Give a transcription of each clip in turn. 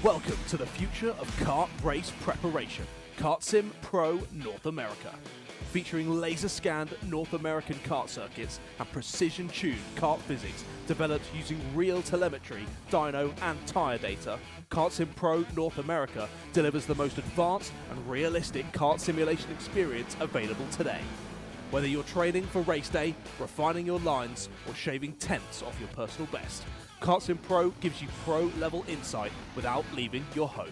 Welcome to the future of kart race preparation, Kart Sim Pro North America. Featuring laser-scanned North American kart circuits and precision-tuned kart physics developed using real telemetry, dyno and tyre data, Kart Sim Pro North America delivers the most advanced and realistic kart simulation experience available today. Whether you're training for race day, refining your lines, or shaving tenths off your personal best, Kart Sim Pro gives you pro-level insight without leaving your home.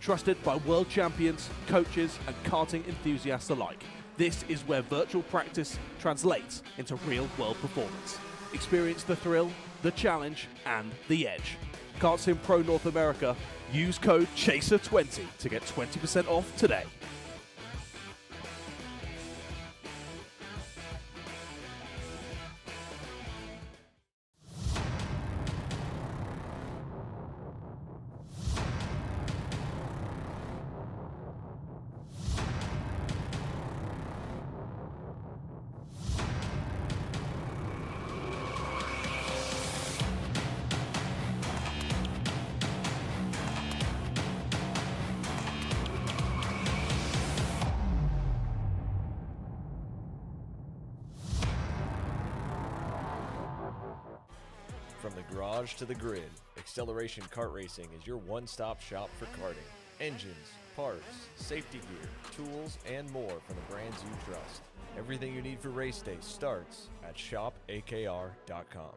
Trusted by world champions, coaches, and karting enthusiasts alike, this is where virtual practice translates into real-world performance. Experience the thrill, the challenge, and the edge. Kart Sim Pro North America. Use code CHASER20 to get 20% off today. From the garage to the grid, Acceleration Kart Racing is your one-stop shop for karting. Engines, parts, safety gear, tools, and more from the brands you trust. Everything you need for race day starts at shopakr.com.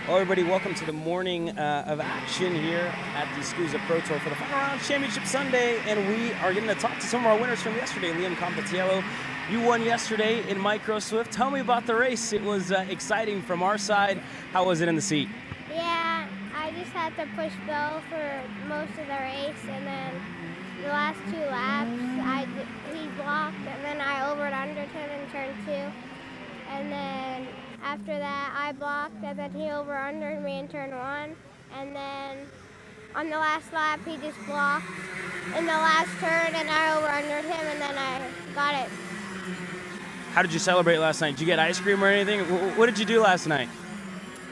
Hello everybody, welcome to the morning of action here at the SKUSA Pro Tour for the Final Round Championship Sunday, and we are going to talk to some of our winners from yesterday. Liam Compatiello, you won yesterday in Micro Swift. Tell me about the race. It was exciting from our side. How was it in the seat? Yeah, I just had to push Bill for most of the race, and then the last 2 laps, he blocked, and then I over-undered him in turn 2, and then after that, I blocked, and then he over-undered me in turn 1. And then on the last lap, he just blocked in the last turn, and I over-undered him, and then I got it. How did you celebrate last night? Did you get ice cream or anything? What did you do last night?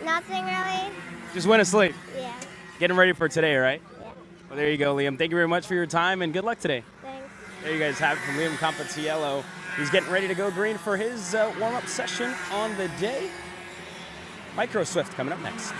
Nothing really. Just went to sleep? Yeah. Getting ready for today, right? Yeah. Well, there you go, Liam. Thank you very much for your time, and good luck today. Thanks. There you guys have it from Liam Compatiello. He's getting ready to go green for his warm-up session on the day. Micro Swift coming up next.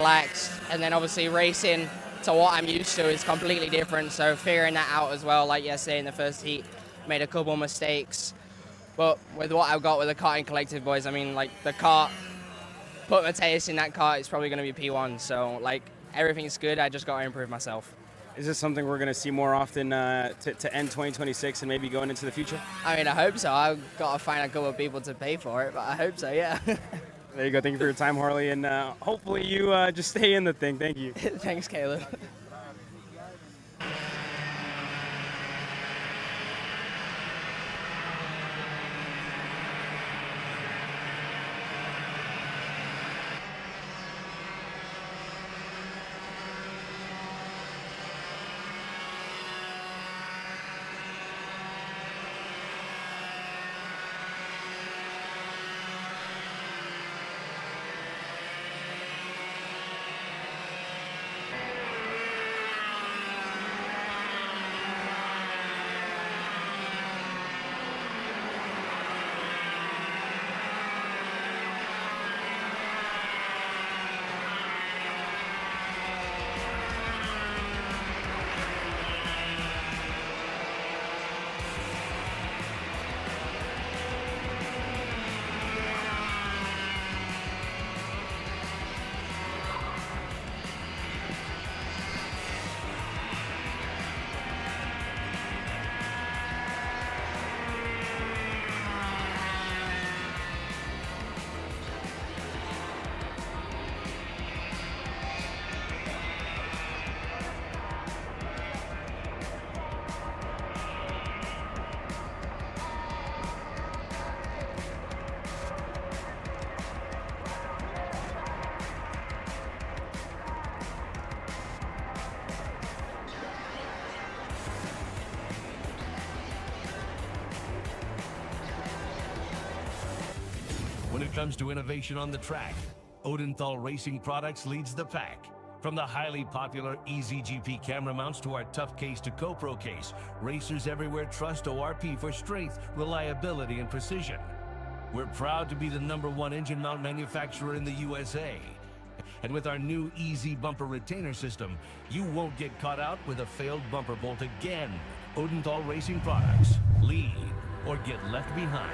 relaxed. And then obviously racing to what I'm used to is completely different. So figuring that out as well, like yesterday in the first heat, made a couple mistakes. But with what I've got with the karting collective boys, I mean, like the kart, put Mateus in that kart, it's probably going to be P1. So like everything's good. I just got to improve myself. Is this something we're going to see more often to end 2026 and maybe going into the future? I mean, I hope so. I've got to find a couple of people to pay for it, but I hope so, yeah. There you go. Thank you for your time, Harley, and hopefully you just stay in the thing. Thank you. Thanks, Caleb. When it comes to innovation on the track, Odenthal Racing Products leads the pack. From the highly popular EasyGP camera mounts to our tough case to GoPro case, racers everywhere trust ORP for strength, reliability, and precision. We're proud to be the #1 engine mount manufacturer in the USA. And with our new Easy Bumper Retainer System, you won't get caught out with a failed bumper bolt again. Odenthal Racing Products. Lead or get left behind.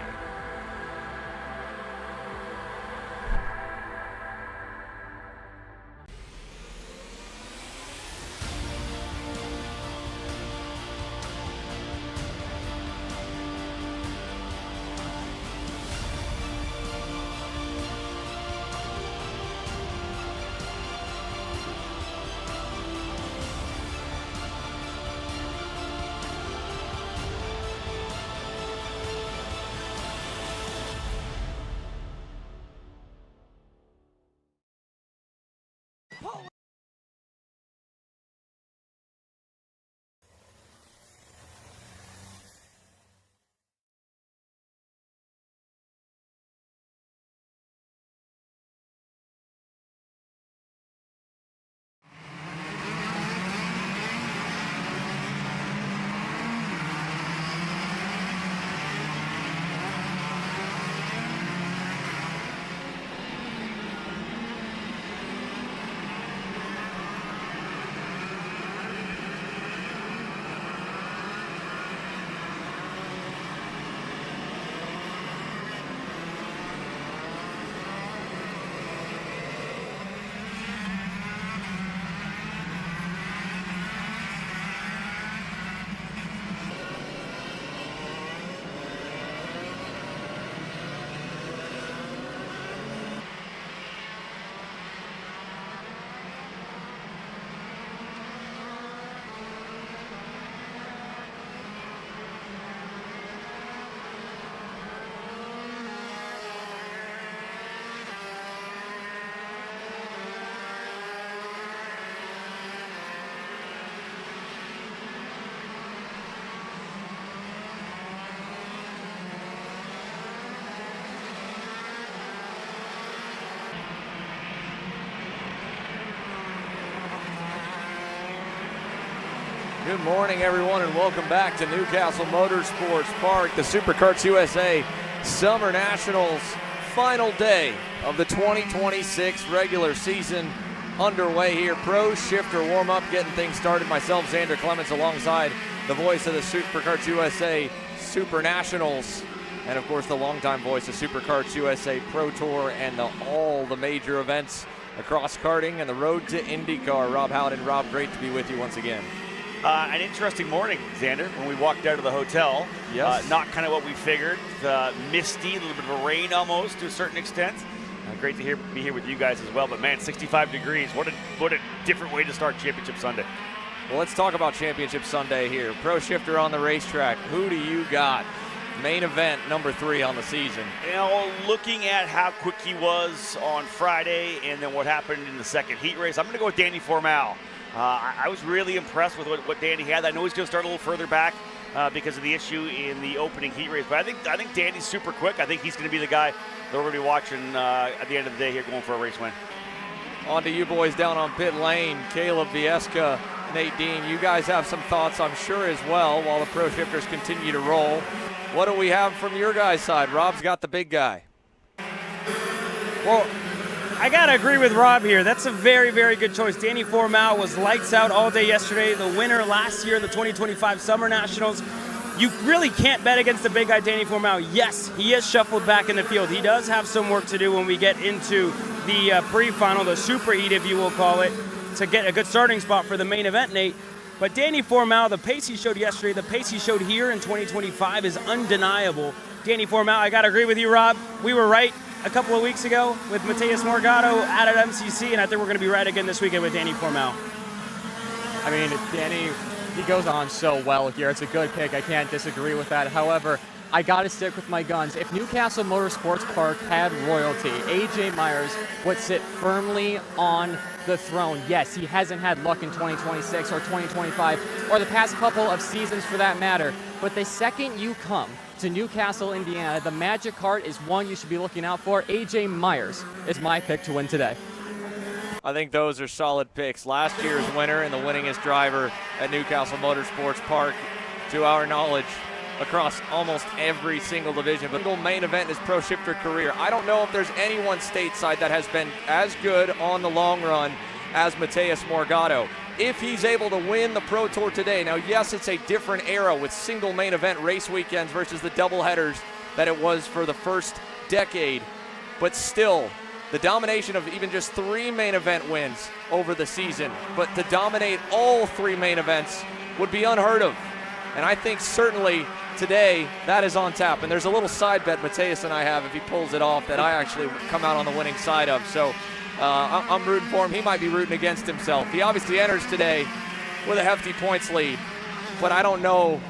Good morning, everyone, and welcome back to Newcastle Motorsports Park, the Superkarts USA Summer Nationals final day of the 2026 regular season. underway here. Pro Shifter Warm-Up getting things started. Myself, Xander Clements, alongside the voice of the Superkarts USA Super Nationals, and of course the longtime voice of Superkarts USA Pro Tour and all the major events across karting and the road to IndyCar. Rob Howden. Rob, great to be with you once again. An interesting morning, Xander, when we walked out of the hotel. Yes. Not kind of what we figured. Misty, a little bit of a rain almost to a certain extent. Great to be here with you guys as well. But man, 65 degrees. What a different way to start Championship Sunday. Well, let's talk about Championship Sunday here. Pro Shifter on the racetrack. Who do you got? Main event number 3 on the season. You know, looking at how quick he was on Friday and then what happened in the second heat race, I'm going to go with Danny Formal. I was really impressed with what Danny had. I know he's going to start a little further back because of the issue in the opening heat race, but I think Danny's super quick. I think he's going to be the guy that we're going to be watching at the end of the day here, going for a race win. On to you boys down on pit lane. Caleb Vieska, Nate Dean, you guys have some thoughts, I'm sure, as well, while the Pro Shifters continue to roll. What do we have from your guys' side? Rob's got the big guy. Well, I got to agree with Rob here. That's a very, very good choice. Danny Formal was lights out all day yesterday, the winner last year in the 2025 Summer Nationals. You really can't bet against the big guy, Danny Formal. Yes, he is shuffled back in the field. He does have some work to do when we get into the pre-final, the super heat, if you will call it, to get a good starting spot for the main event, Nate. But Danny Formal, the pace he showed yesterday, the pace he showed here in 2025 is undeniable. Danny Formal, I got to agree with you, Rob. We were right a couple of weeks ago with Mateus Morgado out at MCC, and I think we're going to be right again this weekend with Danny Formal. I mean, Danny, he goes on so well here. It's a good pick. I can't disagree with that. However, I got to stick with my guns. If Newcastle Motorsports Park had royalty, AJ Myers would sit firmly on the throne. Yes, he hasn't had luck in 2026 or 2025 or the past couple of seasons for that matter. But the second you come to Newcastle, Indiana, the Magic Kart is one you should be looking out for. AJ Myers is my pick to win today. I think those are solid picks. Last year's winner and the winningest driver at Newcastle Motorsports Park, to our knowledge, across almost every single division. But the main event in his Pro Shifter career. I don't know if there's anyone stateside that has been as good on the long run as Mateus Morgado. If he's able to win the Pro Tour today, now yes, it's a different era with single main event race weekends versus the double headers that it was for the first decade, but still, the domination of even just 3 main event wins over the season, but to dominate all 3 main events would be unheard of. And I think certainly today that is on tap. And there's a little side bet Mateus and I have, if he pulls it off, that I actually come out on the winning side of. So I'm rooting for him. He might be rooting against himself. He obviously enters today with a hefty points lead, but I don't know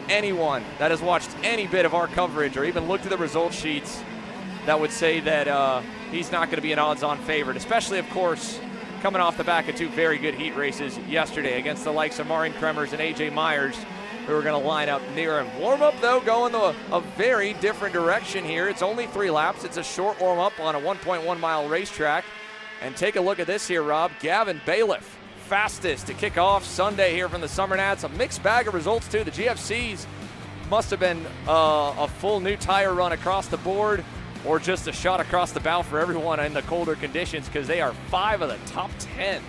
anyone that has watched any bit of our coverage or even looked at the result sheets that would say that he's not going to be an odds-on favorite, especially, of course, coming off the back of 2 very good heat races yesterday against the likes of Marin Kremers and AJ Myers, who are going to line up near him. Warm-up, though, going a very different direction here. It's only 3 laps. It's a short warm-up on a 1.1-mile racetrack. And take a look at this here, Rob. Gavin Bailiff, fastest to kick off Sunday here from the Summer Nats. A mixed bag of results, too. The GFCs must have been a full new tire run across the board, or just a shot across the bow for everyone in the colder conditions, because they are 5 of the top 10.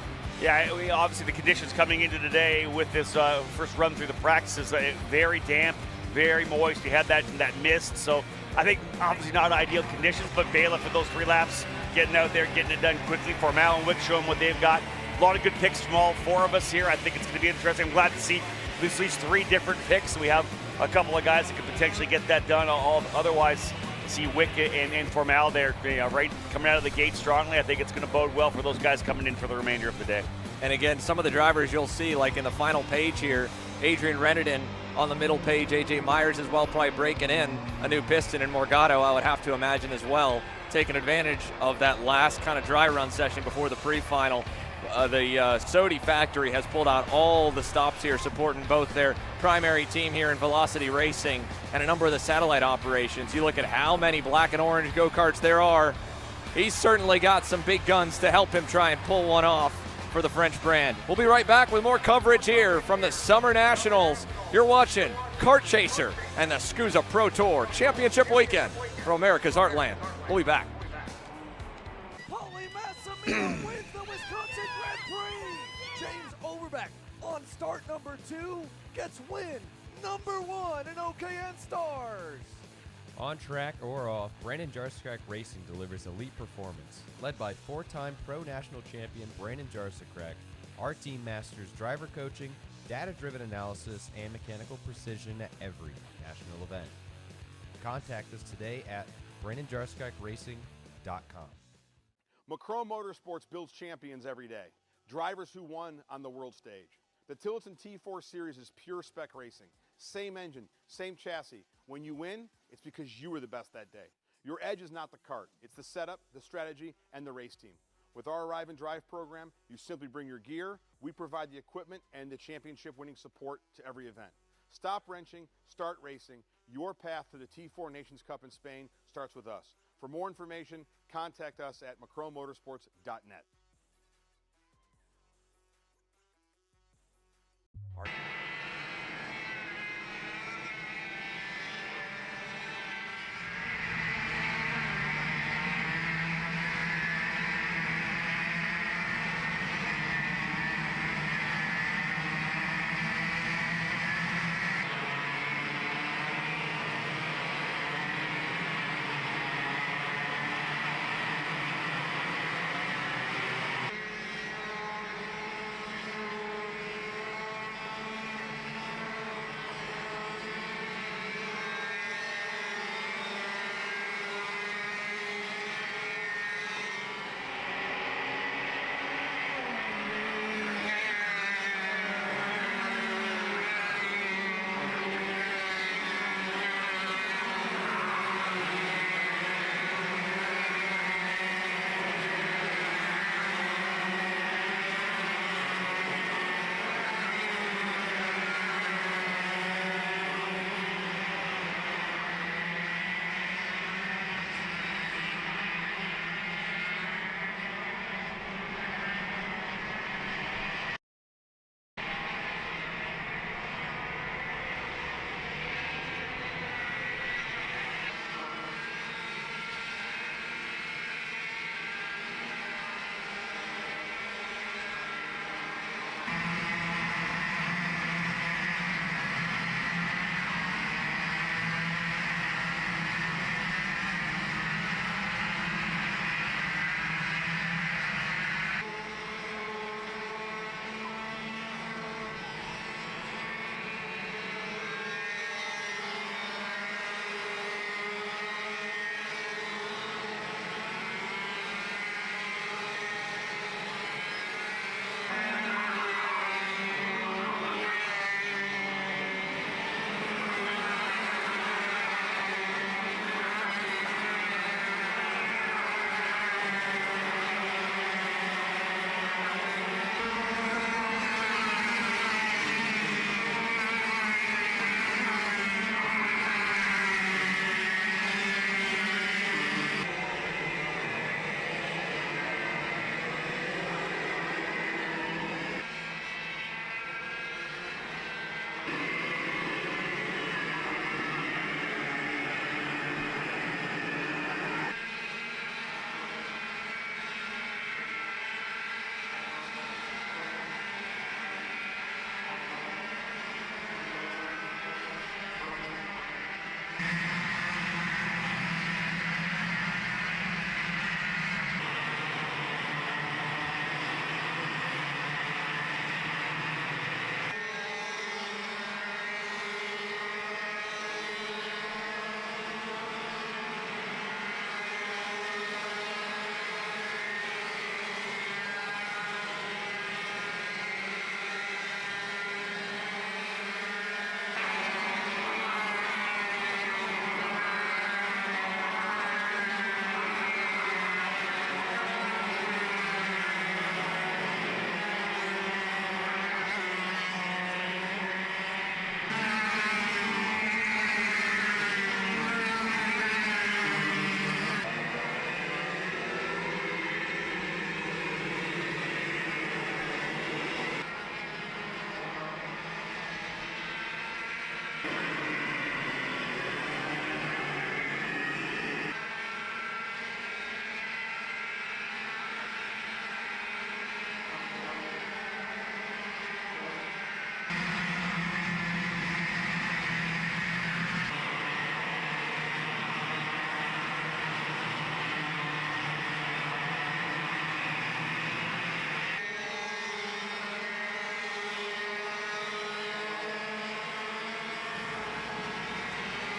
Yeah, obviously the conditions coming into today with this first run through the practices, very damp, very moist. You had that mist, so I think obviously not ideal conditions, but Bailiff with those 3 laps, getting out there, getting it done quickly for Mal and Wick, showing what they've got. A lot of good picks from all 4 of us here. I think it's going to be interesting. I'm glad to see at least 3 different picks. We have a couple of guys that could potentially get that done. Otherwise, see Wick and Formal there, right coming out of the gate strongly. I think it's going to bode well for those guys coming in for the remainder of the day. And again, some of the drivers you'll see, like in the final page here, Adrian Rennerton on the middle page, AJ Myers as well, probably breaking in a new piston, and Morgado, I would have to imagine as well, taking advantage of that last kind of dry run session before the pre-final. The Sodi factory has pulled out all the stops here, supporting both their primary team here in Velocity Racing and a number of the satellite operations. You look at how many black and orange go-karts there are. He's certainly got some big guns to help him try and pull one off for the French brand. We'll be right back with more coverage here from the Summer Nationals. You're watching Kart Chaser and the SKUSA Pro Tour Championship Weekend from America's Heartland. We'll be back. Holy Massimino wins the Wisconsin 3. James Overbeck on start number 2 gets win number 1 in OKN Stars. On track or off, Brandon Jarsekrak Racing delivers elite performance. Led by 4-time Pro National Champion Brandon Jarsekrak, our team masters driver coaching, data-driven analysis, and mechanical precision at every national event. Contact us today at BrandonJarsekrakRacing.com. Macron Motorsports builds champions every day, drivers who won on the world stage. The Tillotson T4 Series is pure spec racing. Same engine, same chassis. When you win, it's because you were the best that day. Your edge is not the kart, it's the setup, the strategy, and the race team. With our Arrive and Drive program, you simply bring your gear, we provide the equipment and the championship-winning support to every event. Stop wrenching, start racing. Your path to the T4 Nations Cup in Spain starts with us. For more information, contact us at macronmotorsports.net.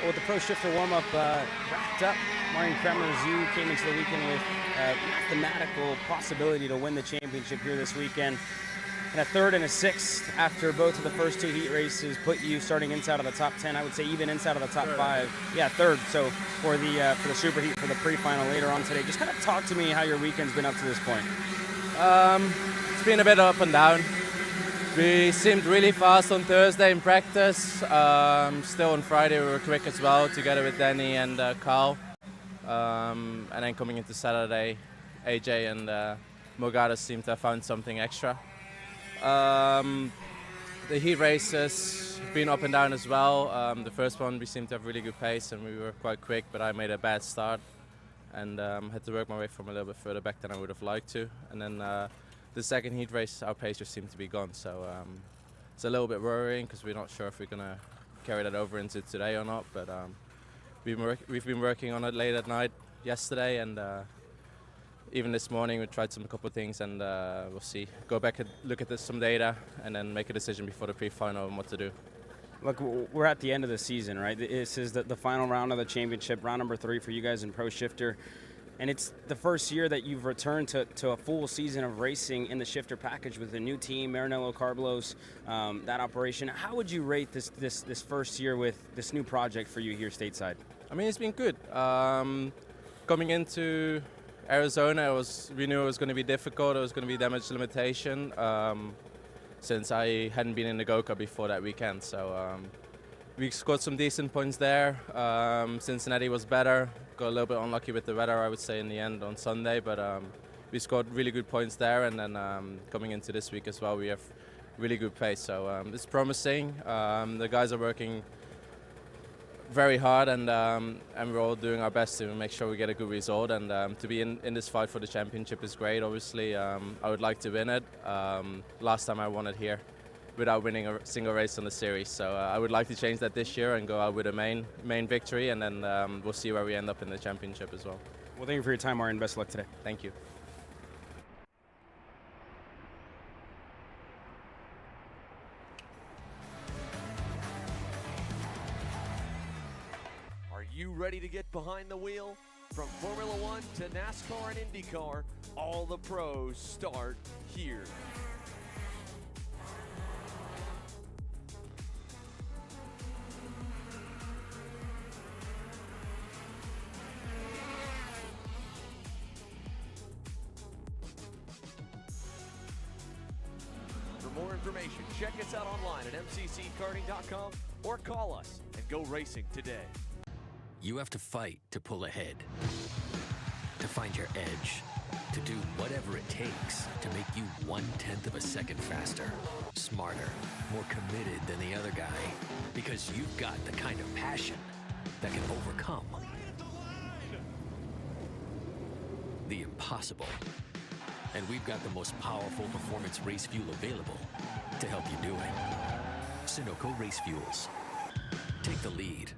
Well, with the Pro Shifter warm-up wrapped up, Marian Kremers, you came into the weekend with a mathematical possibility to win the championship here this weekend. And a third and a sixth after both of the first two heat races put you starting inside of the top 10. I would say even inside of the top 5. Yeah, third. So for the super heat for the pre-final later on today, just kind of talk to me how your weekend's been up to this point. It's been a bit up and down. We seemed really fast on Thursday in practice. Still on Friday we were quick as well, together with Danny and Carl. And then coming into Saturday, AJ and Morgado seemed to have found something extra. The heat races have been up and down as well. The first one we seemed to have really good pace and we were quite quick, but I made a bad start and had to work my way from a little bit further back than I would have liked to. And then the second heat race, our pace just seemed to be gone. So it's a little bit worrying because we're not sure if we're going to carry that over into today or not. But we've been working on it late at night yesterday, and even this morning we tried a couple of things, and we'll see. Go back and look at some data and then make a decision before the pre-final on what to do. Look, we're at the end of the season, right? This is the final round of the championship, round number 3 for you guys in Pro Shifter. And it's the first year that you've returned to a full season of racing in the shifter package with a new team, Maranello Carblos, that operation. How would you rate this first year with this new project for you here stateside? I mean, it's been good. Coming into Arizona, we knew it was going to be difficult. It was going to be damage limitation since I hadn't been in the Go-Kart before that weekend. So we scored some decent points there. Cincinnati was better. Got a little bit unlucky with the weather, I would say, in the end on Sunday. But we scored really good points there. And then coming into this week as well, we have really good pace. So it's promising. The guys are working very hard, and we're all doing our best to make sure we get a good result. And to be in this fight for the championship is great. Obviously, I would like to win it. Last time I won it here without winning a single race on the series. So I would like to change that this year and go out with a main victory, and then we'll see where we end up in the championship as well. Well, thank you for your time, Marian. Best of luck today. Thank you. Are you ready to get behind the wheel? From Formula One to NASCAR and IndyCar, all the pros start here. For more information, check us out online at mcckarting.com or call us and go racing today. You have to fight to pull ahead, to find your edge, to do whatever it takes to make you 1/10 of a second faster, smarter, more committed than the other guy, because you've got the kind of passion that can overcome the impossible. And we've got the most powerful performance race fuel available to help you do it. Sunoco Race Fuels. Take the lead.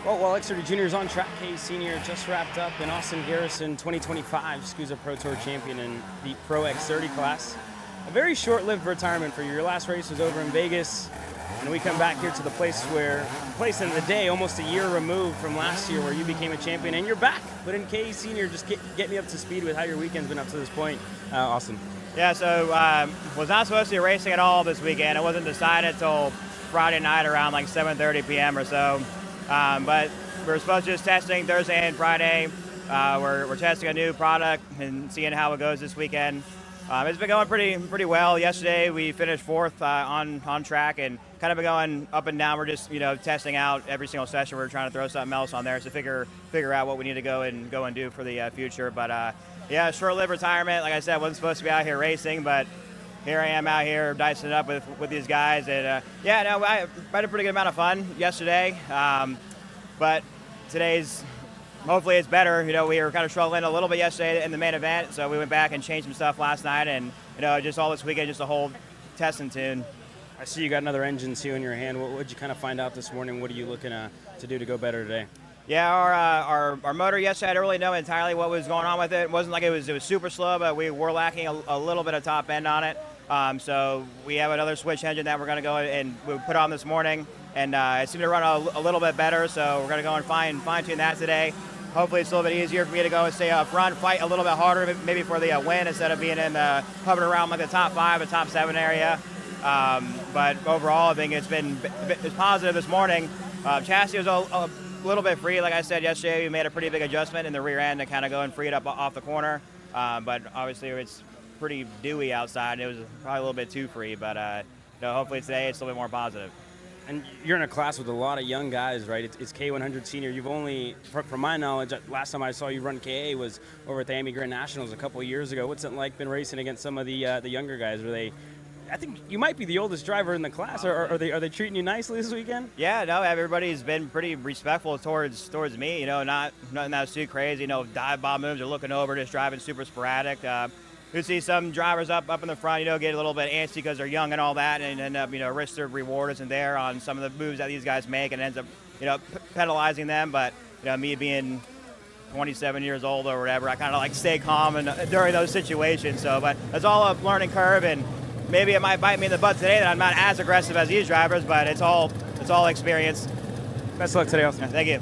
Well, while X30 Junior is on track, K Senior just wrapped up, and Austin Garrison, 2025 SKUSA Pro Tour champion in the Pro X30 class. A very short-lived retirement for you. Your last race was over in Vegas, and we come back here to the place in the day, almost a year removed from last year where you became a champion, and you're back. But in K Senior, just get me up to speed with how your weekend's been up to this point, Austin. Yeah, so was not supposed to be racing at all this weekend. It wasn't decided until Friday night around like 7:30 p.m. or so. But we're supposed to just testing Thursday and Friday. We're testing a new product and seeing how it goes this weekend. It's been going pretty well. Yesterday we finished fourth on track and kind of been going up and down. We're just testing out every single session. We're trying to throw something else on there to figure out what we need to go and do for the future. But yeah, short-lived retirement. Like I said, I wasn't supposed to be out here racing, but here I am out here dicing it up with these guys. And I had a pretty good amount of fun yesterday. But today's, hopefully it's better. We were kind of struggling a little bit yesterday in the main event, so we went back and changed some stuff last night. And just all this weekend, just a whole testing tune. I see you got another engine seal in your hand. What did you kind of find out this morning? What are you looking to do to go better today? Yeah, our motor yesterday, I didn't really know entirely what was going on with it. It wasn't like it was super slow, but we were lacking a little bit of top end on it. So we have another switch engine that we're going to go and we put on this morning, and it seemed to run a little bit better. So we're going to go and fine tune that today. Hopefully it's a little bit easier for me to go and stay up front, fight a little bit harder, maybe for the win instead of being hovering around like the top 5 or top 7 area. But overall, I think it's positive this morning. Chassis was a little bit free. Like I said yesterday, we made a pretty big adjustment in the rear end to kind of go and free it up off the corner. But obviously it's pretty dewy outside. It was probably a little bit too free, but hopefully today it's a little bit more positive. And you're in a class with a lot of young guys, right? It's K100 Senior. You've only, from my knowledge, last time I saw you run KA was over at the Amy Grand Nationals a couple of years ago. What's it like been racing against some of the younger guys? I think you might be the oldest driver in the class. Are they treating you nicely this weekend? Yeah, no, everybody's been pretty respectful towards me. Nothing that's too crazy. Dive bomb moves or looking over, just driving super sporadic. You see some drivers up in the front, get a little bit antsy because they're young and all that, and end up, risk their reward isn't there on some of the moves that these guys make, and ends up, penalizing them. But me being 27 years old or whatever, I kind of stay calm during those situations. So, but it's all a learning curve, and maybe it might bite me in the butt today that I'm not as aggressive as these drivers, but it's all experience. Best of luck today, Austin. Thank you.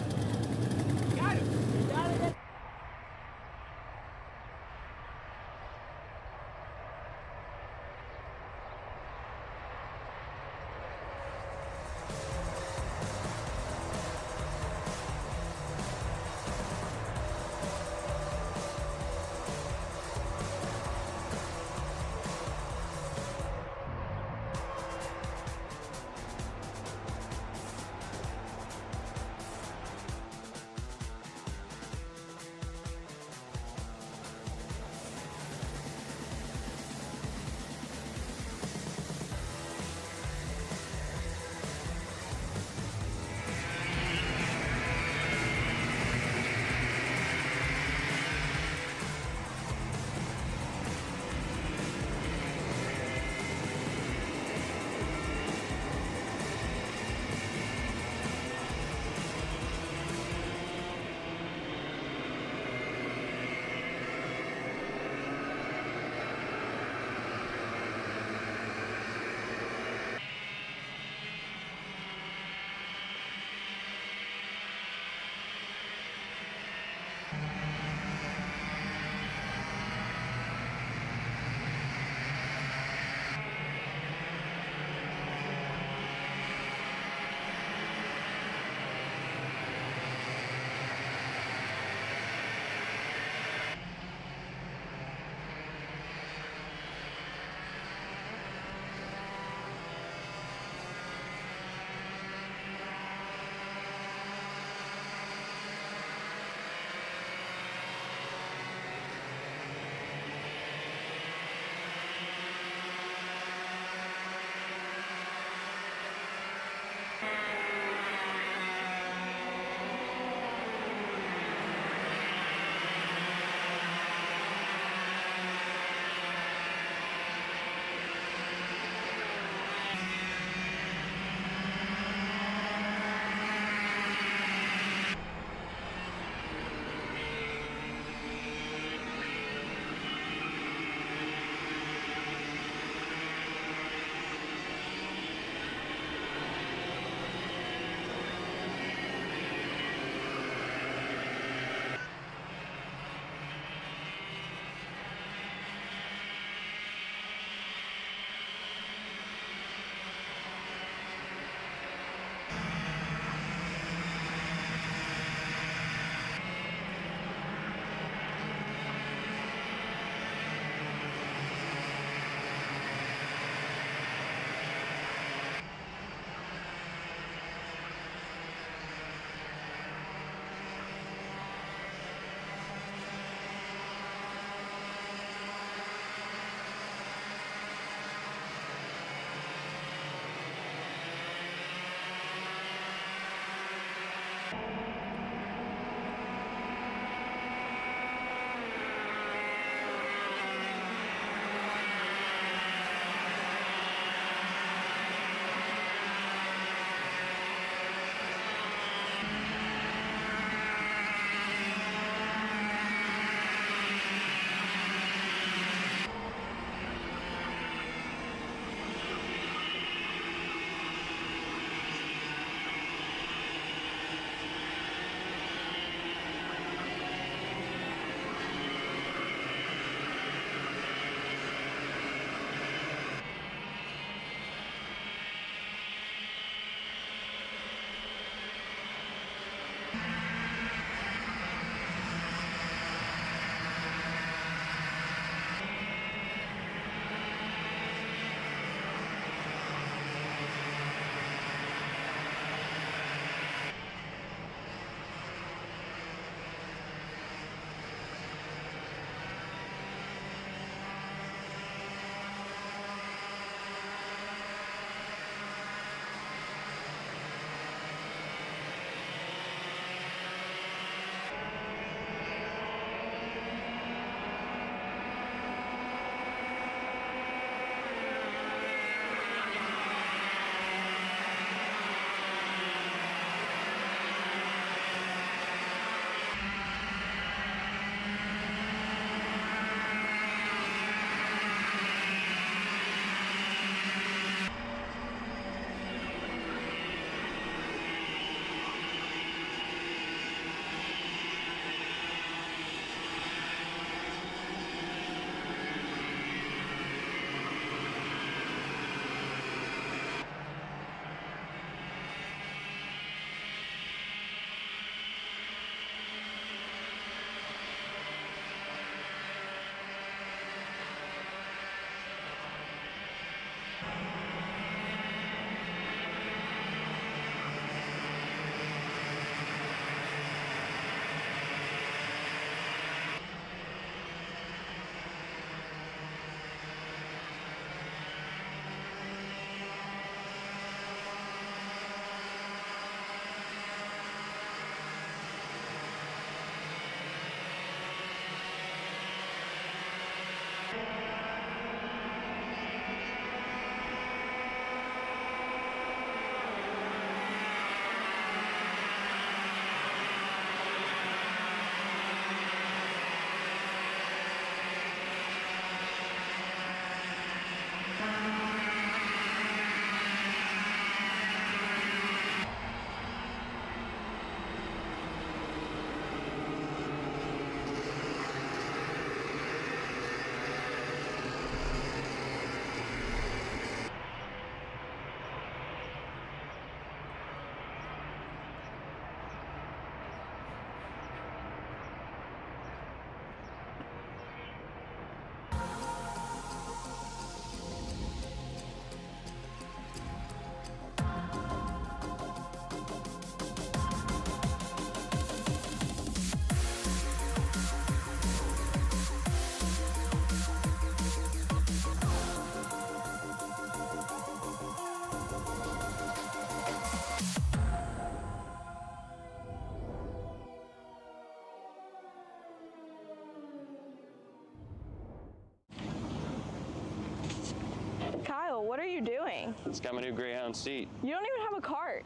what are you doing? It's got my new Greyhound seat. You don't even have a cart.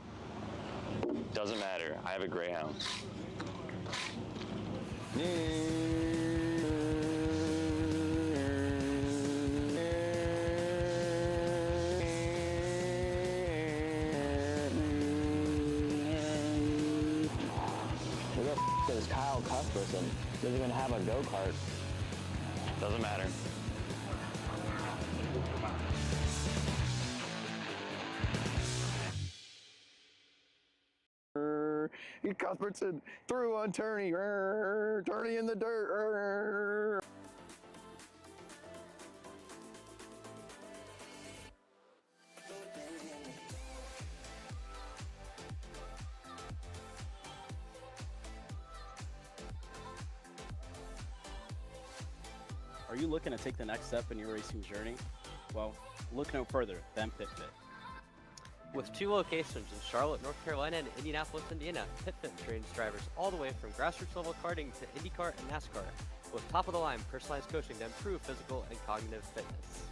Doesn't matter. I have a Greyhound. Who the f is Kyle Cuthbertson? Doesn't even have a go-kart. Doesn't matter. Cuthbertson through on Turney. Turney in the dirt. Are you looking to take the next step in your racing journey? Well, look no further than PitFit. With 2 locations in Charlotte, North Carolina and Indianapolis, Indiana, PitFit trains drivers all the way from grassroots level karting to IndyCar and NASCAR, with top-of-the-line personalized coaching to improve physical and cognitive fitness.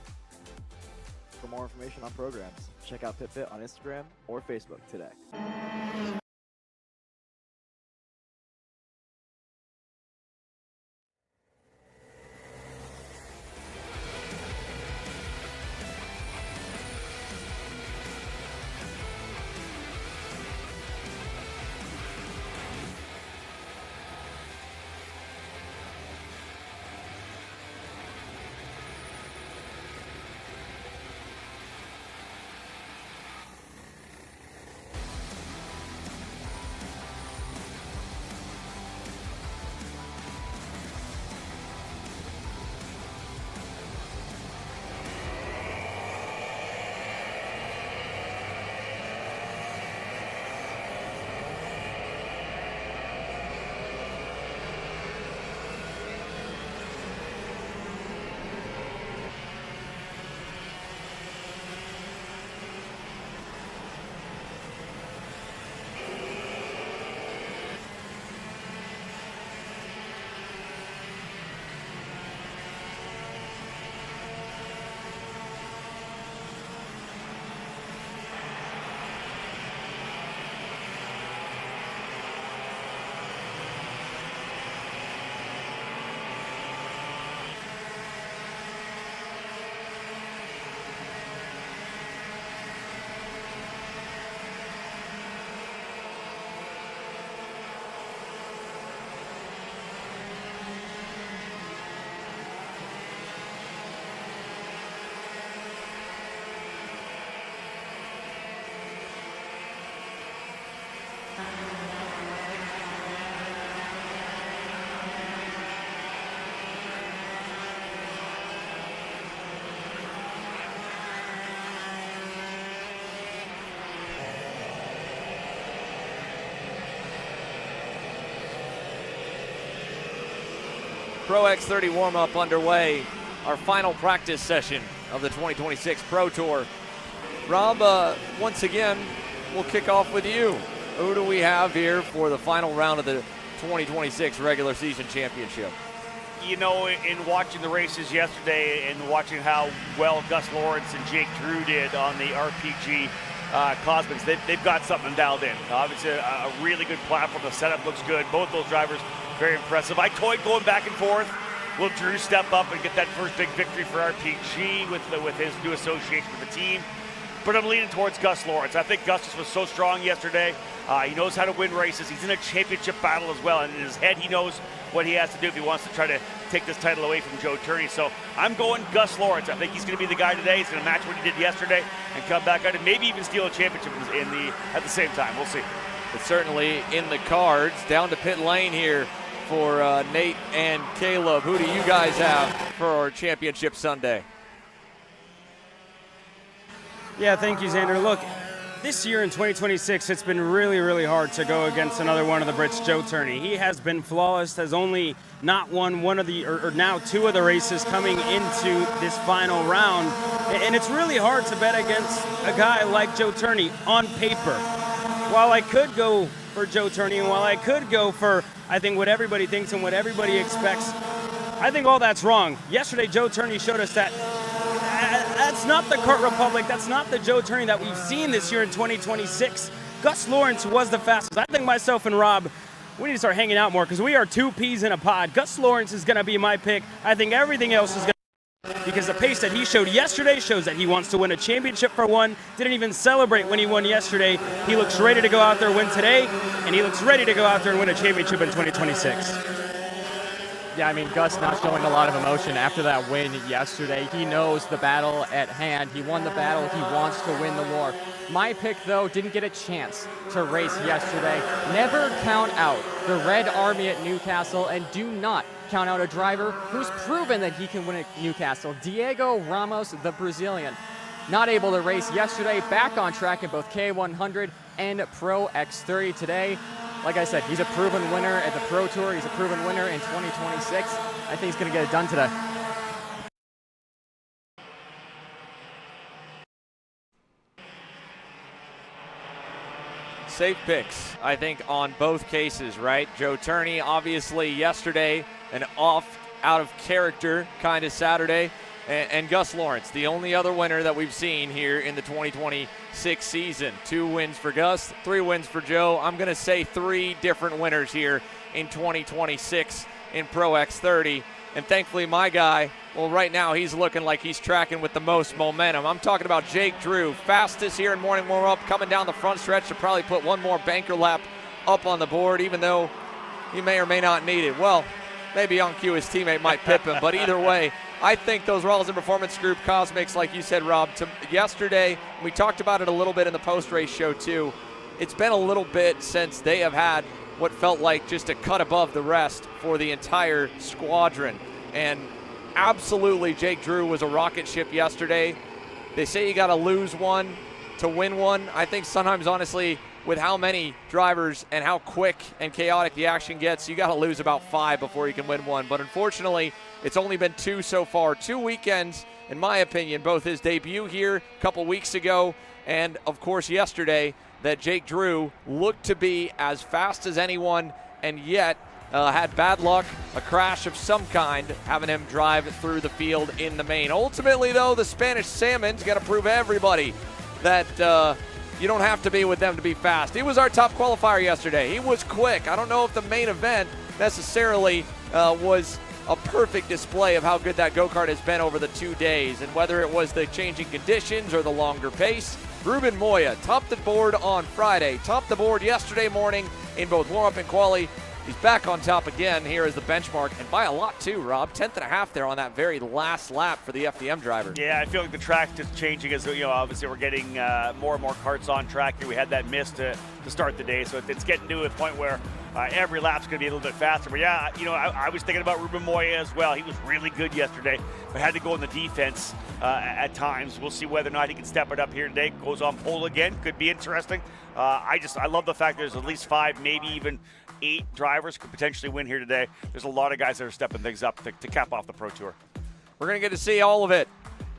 For more information on programs, check out PitFit on Instagram or Facebook today. Pro X30 Warm-Up underway, our final practice session of the 2026 Pro Tour. Rob, once again, we'll kick off with you. Who do we have here for the final round of the 2026 regular season championship? You know, in watching the races yesterday and watching how well Gus Lawrence and Jake Drew did on the RPG Cosmins, they've got something dialed in. Obviously, a really good platform. The setup looks good. Both those drivers, very impressive. I toyed going back and forth. Will Drew step up and get that first big victory for RPG with his new association with the team? But I'm leaning towards Gus Lawrence. I think Gus just was so strong yesterday. He knows how to win races. He's in a championship battle as well. And in his head, he knows what he has to do if he wants to try to take this title away from Joe Turney. So I'm going Gus Lawrence. I think he's going to be the guy today. He's going to match what he did yesterday and come back out and maybe even steal a championship at the same time. We'll see. It's certainly in the cards. Down to pit lane here for Nate and Caleb. Who do you guys have for our championship Sunday? Yeah, thank you, Xander. Look, this year in 2026, it's been really, really hard to go against another one of the Brits, Joe Turney. He has been flawless, has only not won one of the, or now 2 of the races coming into this final round. And it's really hard to bet against a guy like Joe Turney on paper. While I could go for Joe Turney, and while I could go for, I think, what everybody thinks and what everybody expects, I think all that's wrong. Yesterday, Joe Turney showed us that That's not the Kart Republic. That's not the Joe Turney that we've seen this year in 2026. Gus Lawrence was the fastest. I think myself and Rob, we need to start hanging out more because we are two peas in a pod. Gus Lawrence is going to be my pick. I think everything else is going to, because the pace that he showed yesterday shows that he wants to win a championship for one. Didn't even celebrate when he won yesterday. He looks ready to go out there and win today, and he looks ready to go out there and win a championship in 2026. Yeah, I mean, Gus not showing a lot of emotion after that win yesterday. He knows the battle at hand. He won the battle. He wants to win the war. My pick, though, didn't get a chance to race yesterday. Never count out the Red Army at Newcastle, and do not count out a driver who's proven that he can win at Newcastle. Diego Ramos, the Brazilian. Not able to race yesterday, back on track in both K100 and Pro X30 today. Like I said, he's a proven winner at the Pro Tour. He's a proven winner in 2026. I think he's going to get it done today. Safe picks, I think, on both cases, right? Joe Turney, obviously, yesterday, an out of character kind of Saturday. And Gus Lawrence, the only other winner that we've seen here in the 2026 season. 2 wins for Gus, 3 wins for Joe. I'm going to say 3 different winners here in 2026 in Pro X30. And thankfully, my guy, well, right now he's looking like he's tracking with the most momentum. I'm talking about Jake Drew, fastest here in morning warm-up, coming down the front stretch to probably put one more banker lap up on the board, even though he may or may not need it. Well, maybe on cue his teammate might pip him, but either way, I think those Rawls and Performance Group Cosmics, like you said, Rob, yesterday, we talked about it a little bit in the post-race show too. It's been a little bit since they have had what felt like just a cut above the rest for the entire squadron. And absolutely, Jake Drew was a rocket ship yesterday. They say you got to lose one to win one. I think sometimes, honestly, with how many drivers and how quick and chaotic the action gets, you got to lose about 5 before you can win one. But unfortunately, it's only been 2 so far. 2 weekends, in my opinion, both his debut here a couple weeks ago and, of course, yesterday, that Jake Drew looked to be as fast as anyone and yet had bad luck, a crash of some kind, having him drive through the field in the main. Ultimately, though, the Spanish Salmon's got to prove everybody that you don't have to be with them to be fast. He was our top qualifier yesterday. He was quick. I don't know if the main event necessarily was a perfect display of how good that go-kart has been over the 2 days, and whether it was the changing conditions or the longer pace. Ruben Moya topped the board on Friday, topped the board yesterday morning in both warm-up and quali. He's back on top again here as the benchmark, and by a lot too, Rob. 10th and a half there on that very last lap for the FDM driver. Yeah, I feel like the track's just changing as, obviously we're getting more and more karts on track here. We had that miss to start the day, so it's getting to a point where every lap's going to be a little bit faster. But yeah, I was thinking about Ruben Moya as well. He was really good yesterday, but had to go on the defense at times. We'll see whether or not he can step it up here today. Goes on pole again. Could be interesting. I love the fact there's at least 5, maybe even 8 drivers could potentially win here today. There's a lot of guys that are stepping things up to cap off the Pro Tour. We're going to get to see all of it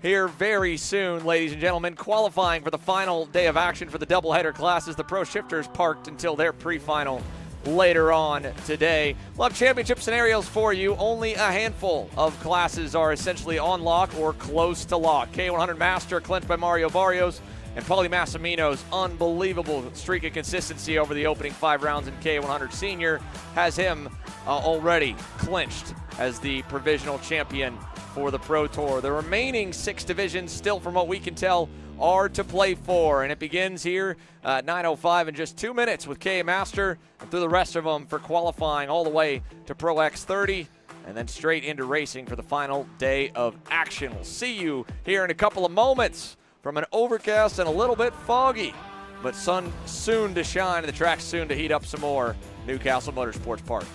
here very soon, ladies and gentlemen. Qualifying for the final day of action for the doubleheader classes. The Pro Shifters parked until their pre-final later on today. We'll have championship scenarios for you. Only a handful of classes are essentially on lock or close to lock. K100 Master clinched by Mario Barrios, and Paulie Massimino's unbelievable streak of consistency over the opening 5 rounds in K100 Senior has him already clinched as the provisional champion for the Pro Tour. The remaining 6 divisions, still from what we can tell, are to play for, and it begins here at 9:05 in just 2 minutes with K Master, and through the rest of them for qualifying all the way to Pro X30, and then straight into racing for the final day of action. We'll see you here in a couple of moments from an overcast and a little bit foggy, but sun soon to shine and the track soon to heat up some more. Newcastle Motorsports Park.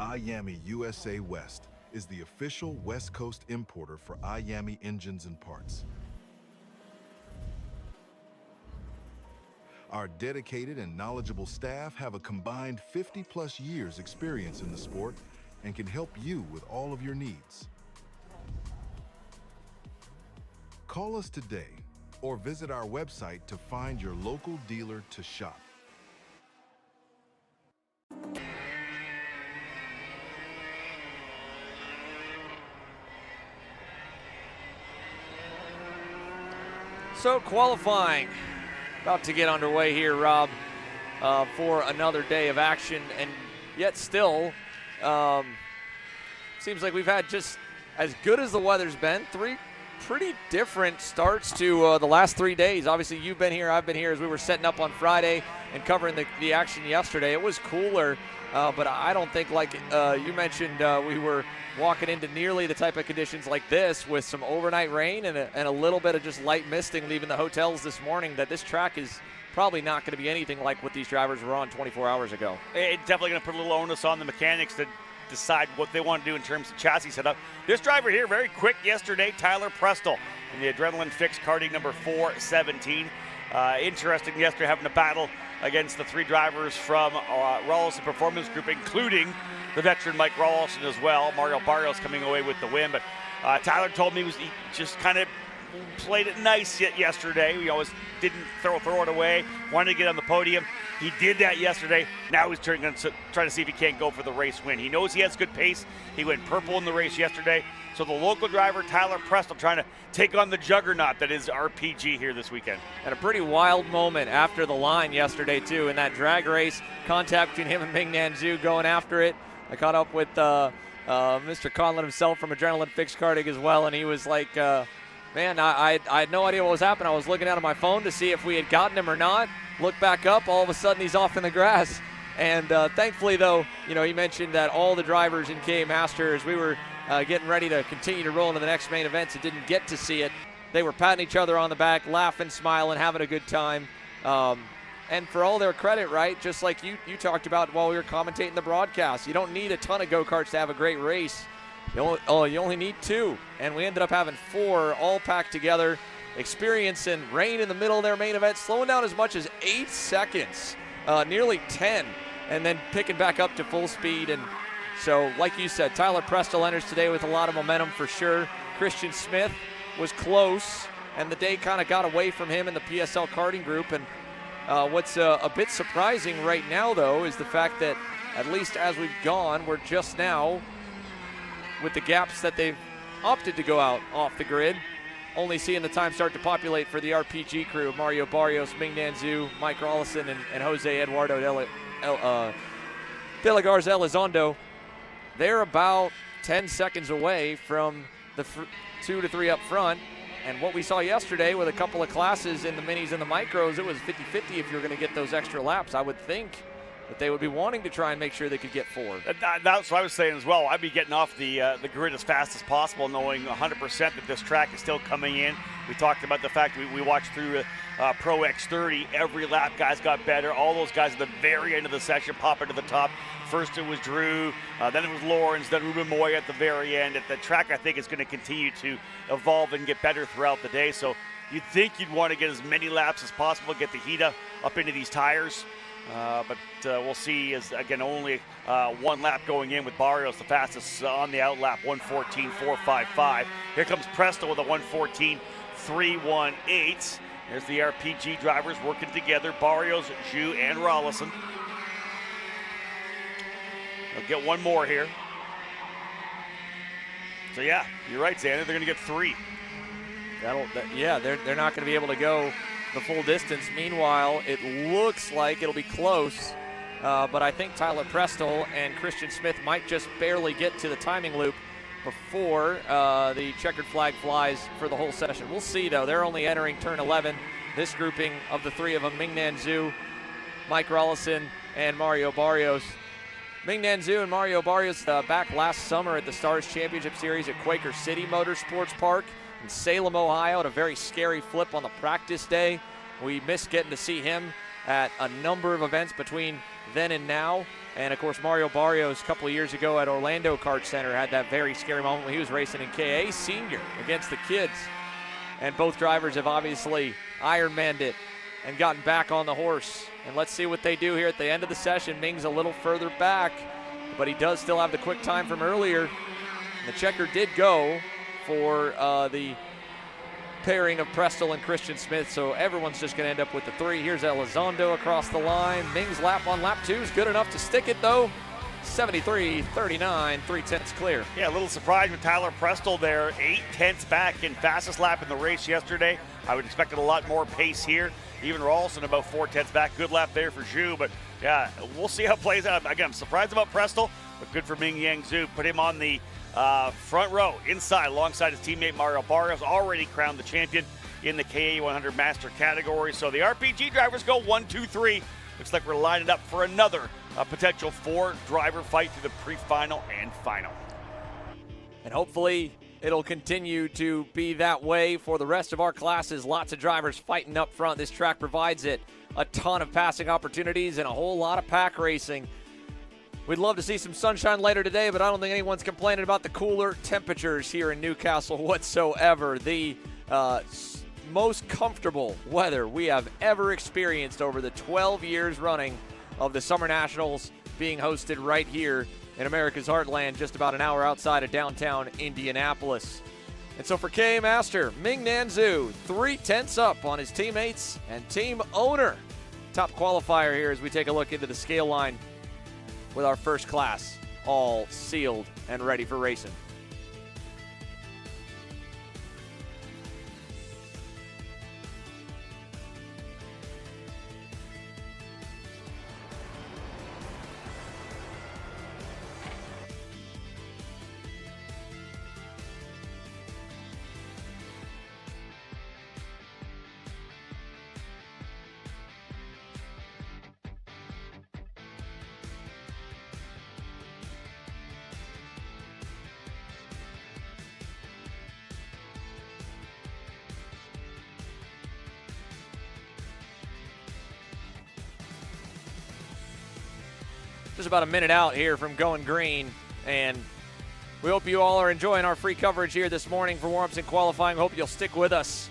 IAMI USA West is the official West Coast importer for IAMI engines and parts. Our dedicated and knowledgeable staff have a combined 50+ years experience in the sport and can help you with all of your needs. Call us today or visit our website to find your local dealer to shop. So qualifying about to get underway here, Rob, for another day of action, and yet still seems like we've had just as good as the weather's been, 3 pretty different starts to the last 3 days. Obviously, you've been here, I've been here as we were setting up on Friday and covering the action yesterday. It was cooler, but I don't think, like you mentioned, we were walking into nearly the type of conditions like this with some overnight rain and a little bit of just light misting leaving the hotels this morning, that this track is probably not going to be anything like what these drivers were on 24 hours ago. It's definitely going to put a little onus on the mechanics to decide what they want to do in terms of chassis setup. This driver here, very quick yesterday, Tyler Prestel in the Adrenaline Fix karting number 417. Interesting yesterday having a battle against the 3 drivers from Rawlson Performance Group, including the veteran Mike Rawlson as well. Mario Barrios coming away with the win, but Tyler told me he just kind of played it nice yesterday. He always didn't throw it away, wanted to get on the podium. He did that yesterday. Now he's going to try to see if he can't go for the race win. He knows he has good pace. He went purple in the race yesterday. So the local driver, Tyler Prestel, trying to take on the juggernaut that is RPG here this weekend. And a pretty wild moment after the line yesterday, too, in that drag race. Contact between him and Ming Nanzhu going after it. I caught up with Mr. Conlon himself from Adrenaline Fix Karting as well, and he was like, man, I had no idea what was happening. I was looking out on my phone to see if we had gotten him or not. Look back up, all of a sudden he's off in the grass. And thankfully, though, he mentioned that all the drivers in KA Masters, we were getting ready to continue to roll into the next main events and didn't get to see it. They were patting each other on the back, laughing, smiling, having a good time. And for all their credit, right, just like you talked about while we were commentating the broadcast, you don't need a ton of go-karts to have a great race. You only need 2, and we ended up having 4 all packed together, experiencing rain in the middle of their main event, slowing down as much as 8 seconds, nearly 10, and then picking back up to full speed. And so, like you said, Tyler Prestel enters today with a lot of momentum for sure. Christian Smith was close, and the day kind of got away from him in the PSL karting group. And what's a bit surprising right now, though, is the fact that at least as we've gone, we're just now, with the gaps that they've opted to go out off the grid, only seeing the time start to populate for the RPG crew, Mario Barrios, Ming Nanzhu, Mike Rawlson, and Jose Eduardo de la Garza Elizondo. They're about 10 seconds away from the 2 to 3 up front. And what we saw yesterday with a couple of classes in the minis and the micros, it was 50-50 if you're going to get those extra laps. I would think that they would be wanting to try and make sure they could get 4. That's what I was saying as well. I'd be getting off the grid as fast as possible, knowing 100% that this track is still coming in. We talked about the fact we watched through Pro X30. Every lap, guys got better. All those guys at the very end of the session pop into the top. First it was Drew, then it was Lawrence, then Ruben Moy at the very end. The track, I think, is going to continue to evolve and get better throughout the day. So you'd think you'd want to get as many laps as possible, get the heat up into these tires. But we'll see, as again, only 1 lap going in with Barrios, the fastest on the out lap, 1:14.455. Here comes Prestel with a 1:14.318. There's the RPG drivers working together, Barrios, Zhu, and Rawlson. They'll get 1 more here. So yeah, you're right, Xander, they're going to get 3. Yeah, they're not going to be able to go the full distance. Meanwhile, it looks like it'll be close, but I think Tyler Prestel and Christian Smith might just barely get to the timing loop before the checkered flag flies for the whole session. We'll see, though. They're only entering turn 11. This grouping of the 3 of them, Ming Nanzhu, Mike Rawlson, and Mario Barrios. Ming Nanzhu and Mario Barrios back last summer at the Stars Championship Series at Quaker City Motorsports Park in Salem, Ohio, at a very scary flip on the practice day. We missed getting to see him at a number of events between then and now. And, of course, Mario Barrios a couple of years ago at Orlando Kart Center had that very scary moment when he was racing in KA Senior against the kids. And both drivers have obviously Ironmanned it and gotten back on the horse. And let's see what they do here at the end of the session. Ming's a little further back, but he does still have the quick time from earlier. And the checker did go for the pairing of Prestel and Christian Smith, so everyone's just going to end up with the 3. Here's Elizondo across the line. Ming's lap on lap 2 is good enough to stick it, though. 73-39, 3/10 clear. Yeah, a little surprise with Tyler Prestel there, 8/10 back in fastest lap in the race yesterday. I would expect a lot more pace here. Even Rawlson about 4/10 back. Good lap there for Zhu, but yeah, we'll see how it plays out. Again, I'm surprised about Prestel, but good for Ming Yang Zhu. Put him on the front row, inside, alongside his teammate Mario Barrios, already crowned the champion in the KA 100 Master category. So the RPG drivers go 1, 2, 3. Looks like we're lining up for another potential 4-driver fight through the pre-final and final. And hopefully it'll continue to be that way for the rest of our classes. Lots of drivers fighting up front. This track provides it a ton of passing opportunities and a whole lot of pack racing. We'd love to see some sunshine later today, but I don't think anyone's complaining about the cooler temperatures here in Newcastle whatsoever. The most comfortable weather we have ever experienced over the 12 years running of the Summer Nationals being hosted right here in America's heartland, just about an hour outside of downtown Indianapolis. And so for KA Master, Ming-Nan Zhu, 3/10 up on his teammates and team owner. Top qualifier here as we take a look into the scale line with our first class all sealed and ready for racing. Just about a minute out here from going green, and we hope you all are enjoying our free coverage here this morning for warm-ups and qualifying. Hope you'll stick with us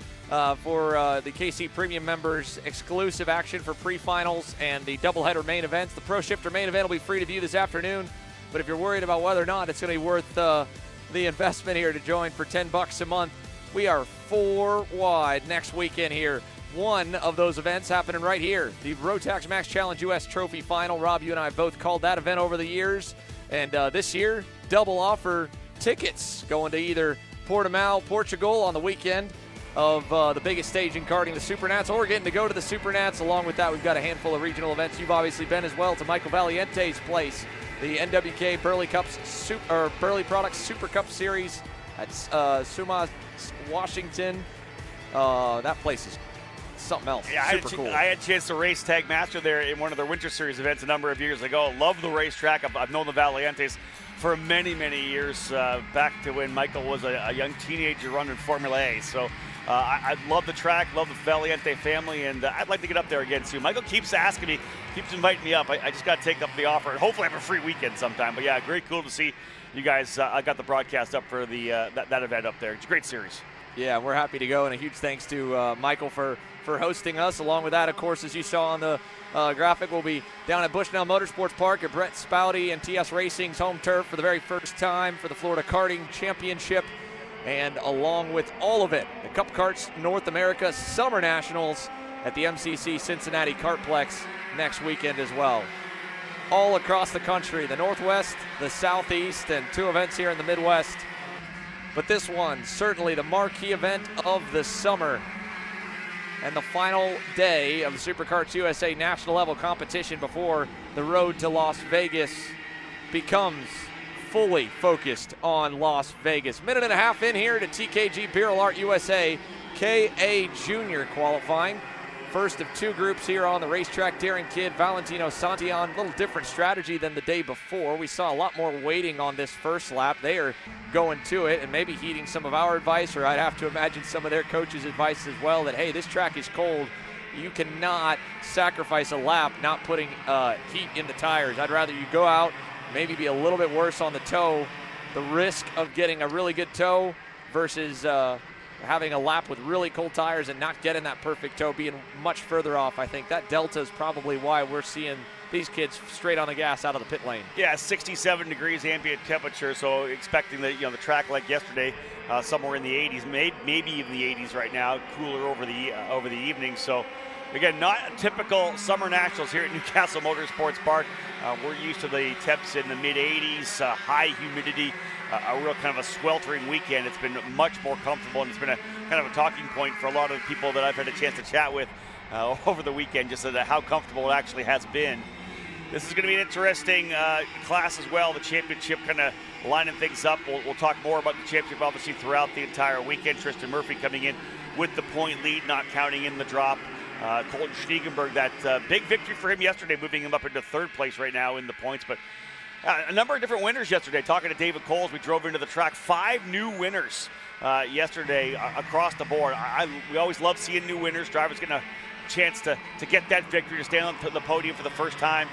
for the KC Premium members exclusive action for pre-finals and the doubleheader main events. The Pro Shifter main event will be free to view this afternoon, but if you're worried about whether or not it's going to be worth the investment here to join for $10 a month, we are 4 wide next weekend here. One of those events happening right here, the Rotax Max Challenge US Trophy Final. Rob, you and I both called that event over the years, and this year, double offer tickets going to either Portimao, Portugal on the weekend of the biggest stage in karting, the Supernats, or getting to go to the Supernats. Along with that, we've got a handful of regional events. You've obviously been as well to Michael Valiente's place, the NWK Burley Products Super Cup Series at Sumas, Washington. That place is something else. Yeah, super cool. I had a chance to race Tag Master there in one of their Winter Series events a number of years ago. Love the racetrack. I've known the Valientes for many, many years, back to when Michael was a young teenager running Formula A. So I love the track, love the Valiente family, and I'd like to get up there again soon. Michael keeps asking me, keeps inviting me up. I just got to take up the offer and hopefully have a free weekend sometime. But yeah, great, cool to see you guys. I got the broadcast up for the that event up there. It's a great series. Yeah, we're happy to go, and a huge thanks to Michael for hosting us. Along with that, of course, as you saw on the graphic, we'll be down at Bushnell Motorsports Park at Brett Spouty and TS Racing's home turf for the very first time for the Florida Karting Championship. And along with all of it, the Cup Karts North America Summer Nationals at the MCC Cincinnati Kartplex next weekend as well. All across the country, the Northwest, the Southeast, and 2 events here in the Midwest. But this one, certainly the marquee event of the summer and the final day of the Superkarts USA national level competition before the road to Las Vegas becomes fully focused on Las Vegas. Minute and a half in here to TKG Beryl Art USA KA Junior Qualifying. First of 2 groups here on the racetrack. Darren Kidd, Valentino Santillan, a little different strategy than the day before. We saw a lot more waiting on this first lap. They are going to it and maybe heeding some of our advice, or I'd have to imagine some of their coaches' advice as well, that, hey, this track is cold. You cannot sacrifice a lap not putting heat in the tires. I'd rather you go out, maybe be a little bit worse on the toe, the risk of getting a really good toe versus having a lap with really cold tires and not getting that perfect toe, being much further off. I think that delta is probably why we're seeing these kids straight on the gas out of the pit lane. Yeah, 67 degrees ambient temperature, so expecting that, the track like yesterday, somewhere in the 80s, maybe even the 80s right now, cooler over the evening. So again, not a typical summer nationals here at Newcastle Motorsports Park. We're used to the temps in the mid 80s, high humidity, a real kind of a sweltering weekend. It's been much more comfortable, and it's been a kind of a talking point for a lot of the people that I've had a chance to chat with over the weekend, just how comfortable it actually has been. This is going to be an interesting class as well. The championship kind of lining things up. We'll talk more about the championship, obviously, throughout the entire weekend. Tristan Murphy coming in with the point lead, not counting in the drop. Colton Schniegenberg, that big victory for him yesterday, moving him up into third place right now in the points. But a number of different winners yesterday. Talking to David Coles, we drove into the track. 5 new winners yesterday across the board. We always love seeing new winners. Drivers getting a chance to get that victory, to stand on the podium for the first time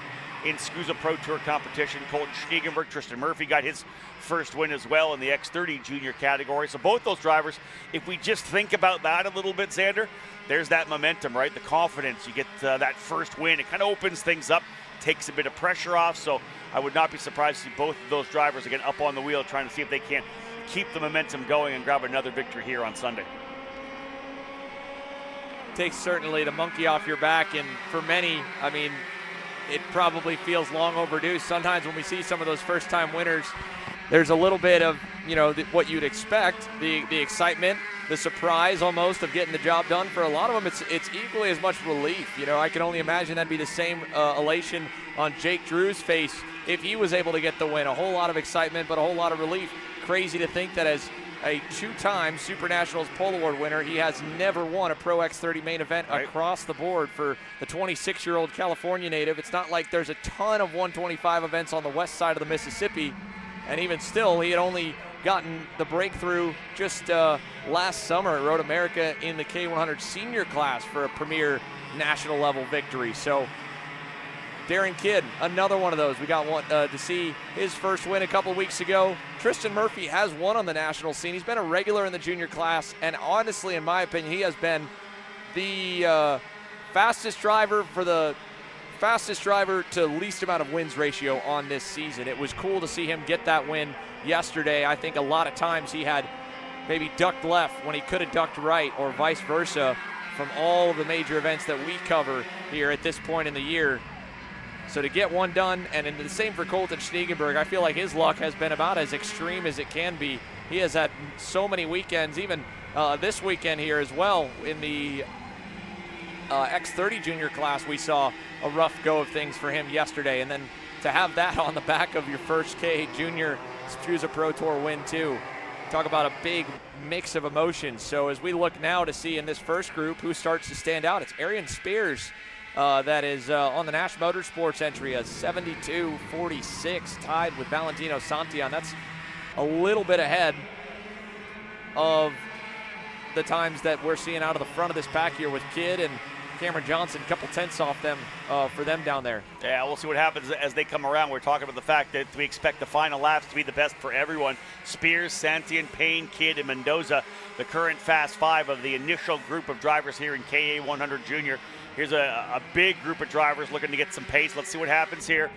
in SKUSA Pro Tour competition. Colton Schniegenberg, Tristan Murphy got his first win as well in the X30 Junior category. So both those drivers, if we just think about that a little bit, Xander, there's that momentum, right? The confidence. You get that first win. It kind of opens things up, takes a bit of pressure off. So I would not be surprised to see both of those drivers again up on the wheel, trying to see if they can keep the momentum going and grab another victory here on Sunday. Takes certainly the monkey off your back, and for many, I mean, it probably feels long overdue. Sometimes when we see some of those first-time winners, there's a little bit of, what you'd expect, the excitement, the surprise almost of getting the job done. For a lot of them, it's equally as much relief. I can only imagine that'd be the same elation on Jake Drew's face if he was able to get the win. A whole lot of excitement, but a whole lot of relief. Crazy to think that as a 2-time Super Nationals Pole Award winner, he has never won a Pro X30 main event across the board for the 26-year-old California native. It's not like there's a ton of 125 events on the west side of the Mississippi, and even still, he had only gotten the breakthrough just last summer at Road America in the K100 senior class for a premier national level victory. So Darren Kidd, another one of those. We got one to see his first win a couple weeks ago. Tristan Murphy has won on the national scene. He's been a regular in the junior class, and honestly, in my opinion, he has been the fastest driver to least amount of wins ratio on this season. It was cool to see him get that win yesterday. I think a lot of times he had maybe ducked left when he could have ducked right, or vice versa, from all of the major events that we cover here at this point in the year. So to get one done, and the same for Colton Schniegenberg, I feel like his luck has been about as extreme as it can be. He has had so many weekends, even this weekend here as well. In the X30 Junior class, we saw a rough go of things for him yesterday, and then to have that on the back of your first K Junior SKUSA Pro Tour win too. Talk about a big mix of emotions. So as we look now to see in this first group who starts to stand out, it's Arian Spears. That is on the Nash Motorsports entry, a 72-46, tied with Valentino Santillan. That's a little bit ahead of the times that we're seeing out of the front of this pack here with Kidd and Cameron Johnson, a couple tenths off them for them down there. Yeah, we'll see what happens as they come around. We're talking about the fact that we expect the final laps to be the best for everyone. Spears, Santillan, Payne, Kidd, and Mendoza, the current Fast Five of the initial group of drivers here in KA 100 Junior. Here's a big group of drivers looking to get some pace. Let's see what happens here.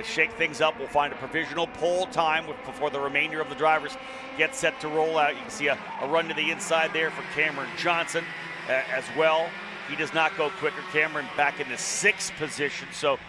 Shake things up. We'll find a provisional pole time before the remainder of the drivers get set to roll out. You can see a run to the inside there for Cameron Johnson as well. He does not go quicker. Cameron back in the 6th position, so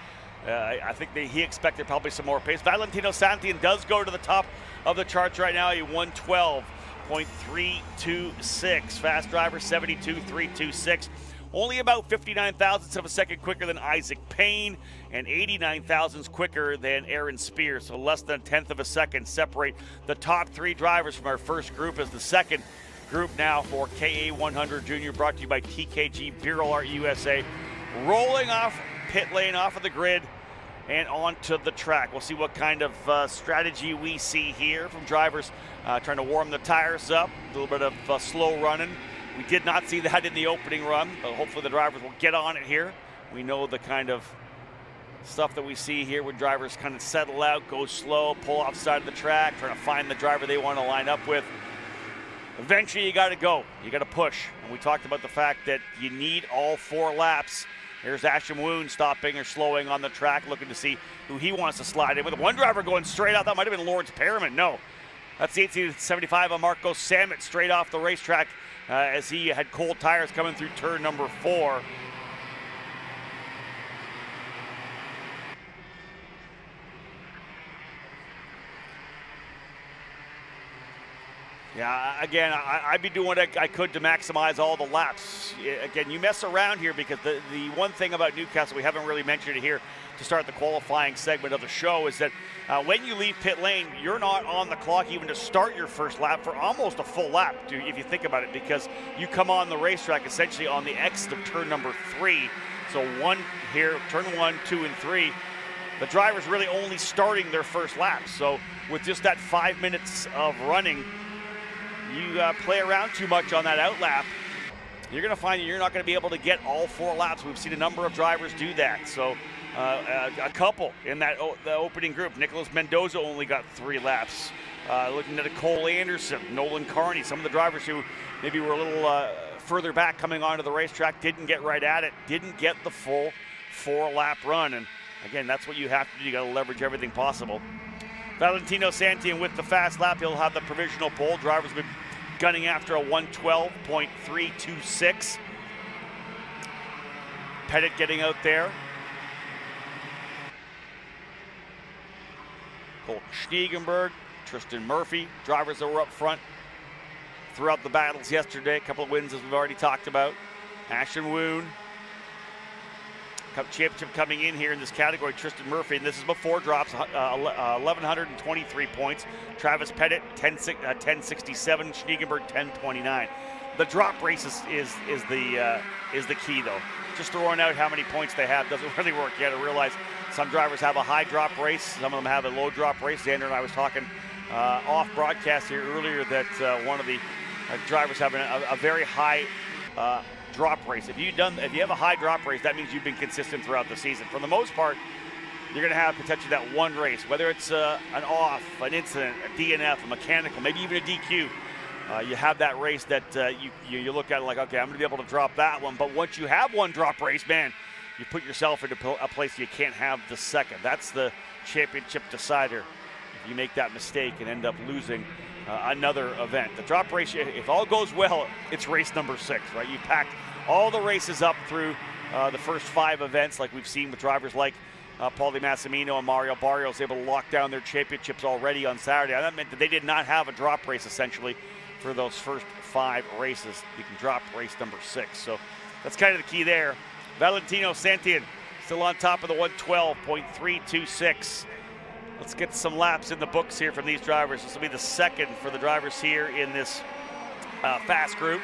I think he expected probably some more pace. Valentino Santillan does go to the top of the charts right now, a 112.326. Fast driver, 72.326. Only about 59 thousandths of a second quicker than Isaac Payne, and 89 thousandths quicker than Aaron Spears. So less than a tenth of a second separate the top 3 drivers from our first group. As the second group now for KA 100 Junior, brought to you by TKG Beer Art USA. Rolling off pit lane, off of the grid, and onto the track. We'll see what kind of strategy we see here from drivers trying to warm the tires up. A little bit of slow running. We did not see that in the opening run, but hopefully the drivers will get on it here. We know the kind of stuff that we see here when drivers kind of settle out, go slow, pull off side of the track, trying to find the driver they want to line up with. Eventually you got to go, you got to push. And we talked about the fact that you need all 4 laps. Here's Ashton Woon stopping or slowing on the track, looking to see who he wants to slide in with. One driver going straight out, that might have been Lawrence Perriman. No, that's the 1875 of Marco Samet straight off the racetrack as he had cold tires coming through turn number 4. Yeah, again, I'd be doing what I could to maximize all the laps. Again, you mess around here because the one thing about Newcastle, we haven't really mentioned it here to start the qualifying segment of the show, is that when you leave pit lane, you're not on the clock even to start your first lap for almost a full lap, if you think about it, because you come on the racetrack essentially on the exit of turn number 3. So one here, turn 1, 2, and 3. The driver's really only starting their first lap. So with just that 5 minutes of running, you play around too much on that out lap, you're going to find that you're not going to be able to get all 4 laps. We've seen a number of drivers do that. So a couple in that the opening group. Nicholas Mendoza only got 3 laps. Looking at Cole Anderson, Nolan Carney, some of the drivers who maybe were a little further back coming onto the racetrack didn't get right at it, didn't get the full 4-lap run. And again, that's what you have to do. You got to leverage everything possible. Valentino Santian with the fast lap. He'll have the provisional pole. Drivers have been gunning after a 112.326. Pettit getting out there. Colton Schniegenberg, Tristan Murphy, drivers that were up front throughout the battles yesterday. A couple of wins as we've already talked about. Ashton Woon. Championship coming in here in this category, Tristan Murphy, and this is before drops, 1,123 points. Travis Pettit, 1067, Schniegenberg, 1029. The drop race is the key, though. Just throwing out how many points they have doesn't really work. You got to realize some drivers have a high drop race, some of them have a low drop race. Xander and I was talking off broadcast here earlier that one of the drivers having a very high drop race. If you have a high drop race, that means you've been consistent throughout the season. For the most part, you're going to have potentially that one race, whether it's an off, an incident, a DNF, a mechanical, maybe even a DQ. You have that race that you look at it like, okay, I'm going to be able to drop that one. But once you have one drop race, man, you put yourself into a place you can't have the second. That's the championship decider. If you make that mistake and end up losing another event. The drop race, if all goes well, it's race number 6, right? You packed all the races up through the first 5 events, like we've seen with drivers like Paulie Massimino and Mario Barrios able to lock down their championships already on Saturday. And that meant that they did not have a drop race, essentially, for those first 5 races. You can drop race number 6. So that's kind of the key there. Valentino Santian still on top of the 112.326. Let's get some laps in the books here from these drivers. This will be the second for the drivers here in this fast group.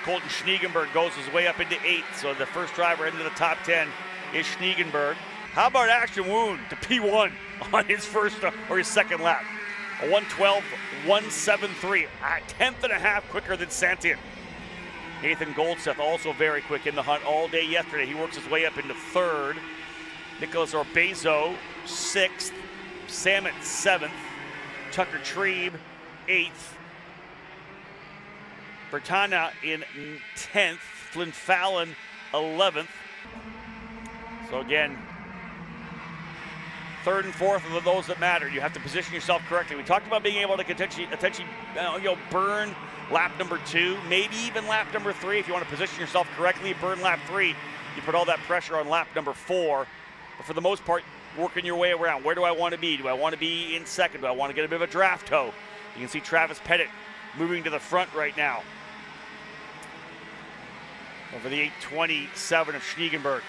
Colton Schniegenberg goes his way up into 8th, so the first driver into the top 10 is Schniegenberg. How about Ashton Woon to P1 on his first or his second lap? A 112.173, a tenth and a half quicker than Santian. Nathan Goldseth also very quick in the hunt all day yesterday. He works his way up into 3rd. Nicholas Orbezo, 6th. Samet, 7th. Tucker Trebe, 8th. Bertana in 10th. Flynn Fallon, 11th. So again, 3rd and 4th are those that matter. You have to position yourself correctly. We talked about being able to potentially burn lap number 2, maybe even lap number 3. If you want to position yourself correctly, burn lap 3. You put all that pressure on lap number 4. But for the most part, working your way around. Where do I want to be? Do I want to be in 2nd? Do I want to get a bit of a draft toe? You can see Travis Pettit moving to the front right now. Over the 827 of Schniegenberg.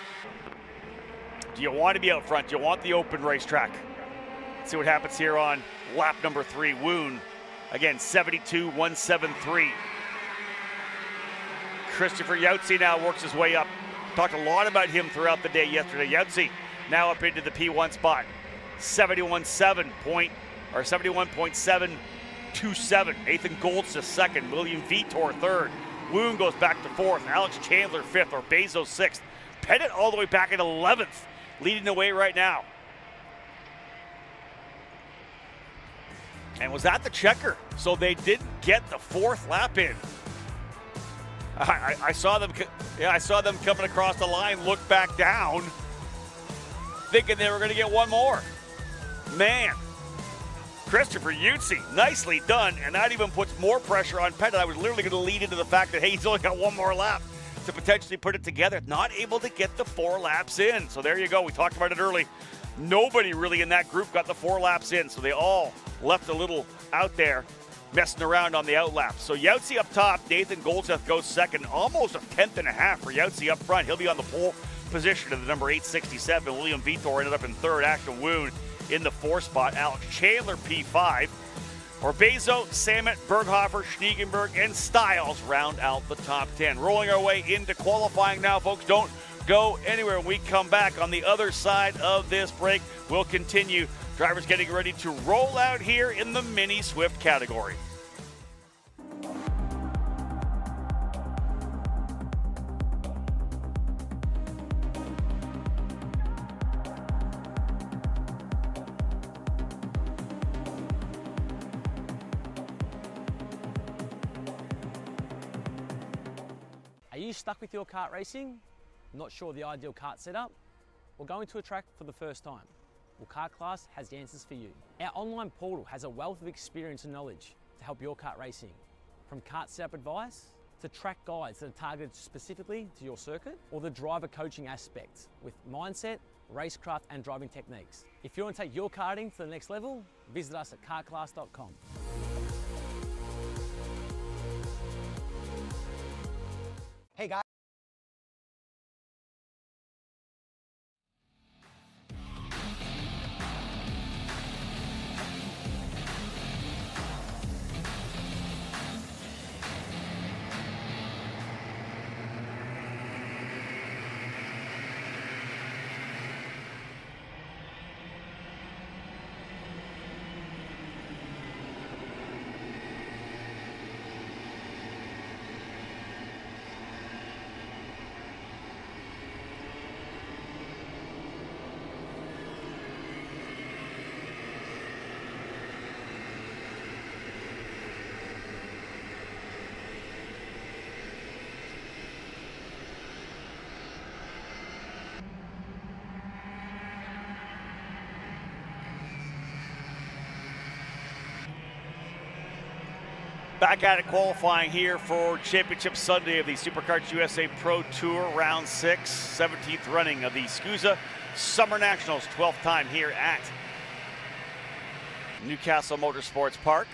Do you want to be out front? Do you want the open racetrack? Let's see what happens here on lap number 3. Woon, again, 72.173. Christopher Yautzi now works his way up. Talked a lot about him throughout the day yesterday. Yautzi now up into the P1 spot. 71.727. Nathan Goldseth 2nd. William Vitor 3rd. Woon goes back to 4th. Alex Chandler 5th, or Bezos 6th. Pettit all the way back in 11th, leading the way right now. And was that the checker? So they didn't get the 4th lap in. I saw them. Yeah, I saw them coming across the line, look back down, thinking they were going to get one more. Man, Christopher Yutzi, nicely done, and that even puts more pressure on Pettit. I was literally going to lead into the fact that, hey, he's only got one more lap to potentially put it together. Not able to get the 4 laps in. So there you go. We talked about it early. Nobody really in that group got the 4 laps in, so they all left a little out there messing around on the outlap. So Yahtzee up top, Nathan Goldseth goes second, almost a 10th and a half for Yahtzee up front. He'll be on the pole position of the number 867. William Vitor ended up in 3rd. Ashton Woon in the 4th spot. Alex Chandler P5. Orbezo, Samet, Berghofer, Schniegenberg, and Stiles round out the top 10. Rolling our way into qualifying now, folks. Don't go anywhere. When we come back on the other side of this break, we'll continue. Drivers getting ready to roll out here in the Mini Swift category. Are you stuck with your kart racing? Not sure the ideal kart setup? Or going to a track for the first time? Well, Kart Class has the answers for you. Our online portal has a wealth of experience and knowledge to help your kart racing. From kart setup advice to track guides that are targeted specifically to your circuit, or the driver coaching aspects with mindset, racecraft and driving techniques. If you want to take your karting to the next level, visit us at kartclass.com. Hey guys. Back at it, qualifying here for Championship Sunday of the Superkarts USA Pro Tour, round 6, 17th running of the SKUSA Summer Nationals, 12th time here at Newcastle Motorsports Park.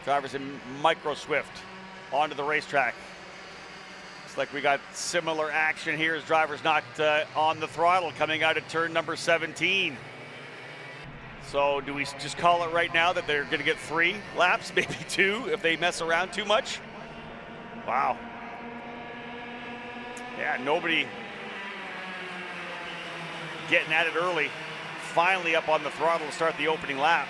Drivers in Micro Swift onto the racetrack. Looks like we got similar action here as drivers not on the throttle coming out of turn number 17. So do we just call it right now that they're going to get 3 laps, maybe 2 if they mess around too much? Wow. Yeah, nobody getting at it early. Finally up on the throttle to start the opening lap.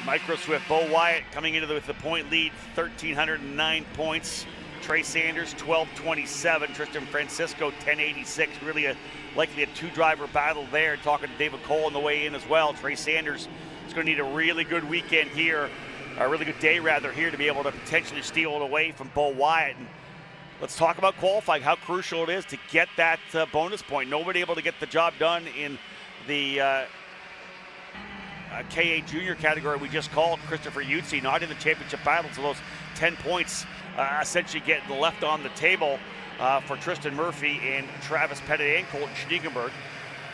Micro Swift, Bo Wyatt coming into with the point lead, 1,309 points. Trey Sanders, 1227. Tristan Francisco, 1086. Really likely a 2-driver battle there. Talking to David Cole on the way in as well. Trey Sanders is going to need a really good weekend here, a really good day rather here, to be able to potentially steal it away from Bo Wyatt. And let's talk about qualifying, how crucial it is to get that bonus point. Nobody able to get the job done in the KA Junior category we just called. Christopher Yutzi not in the championship battle, so those 10 points essentially getting left on the table for Tristan Murphy and Travis Pettit and Colton Schniegenberg.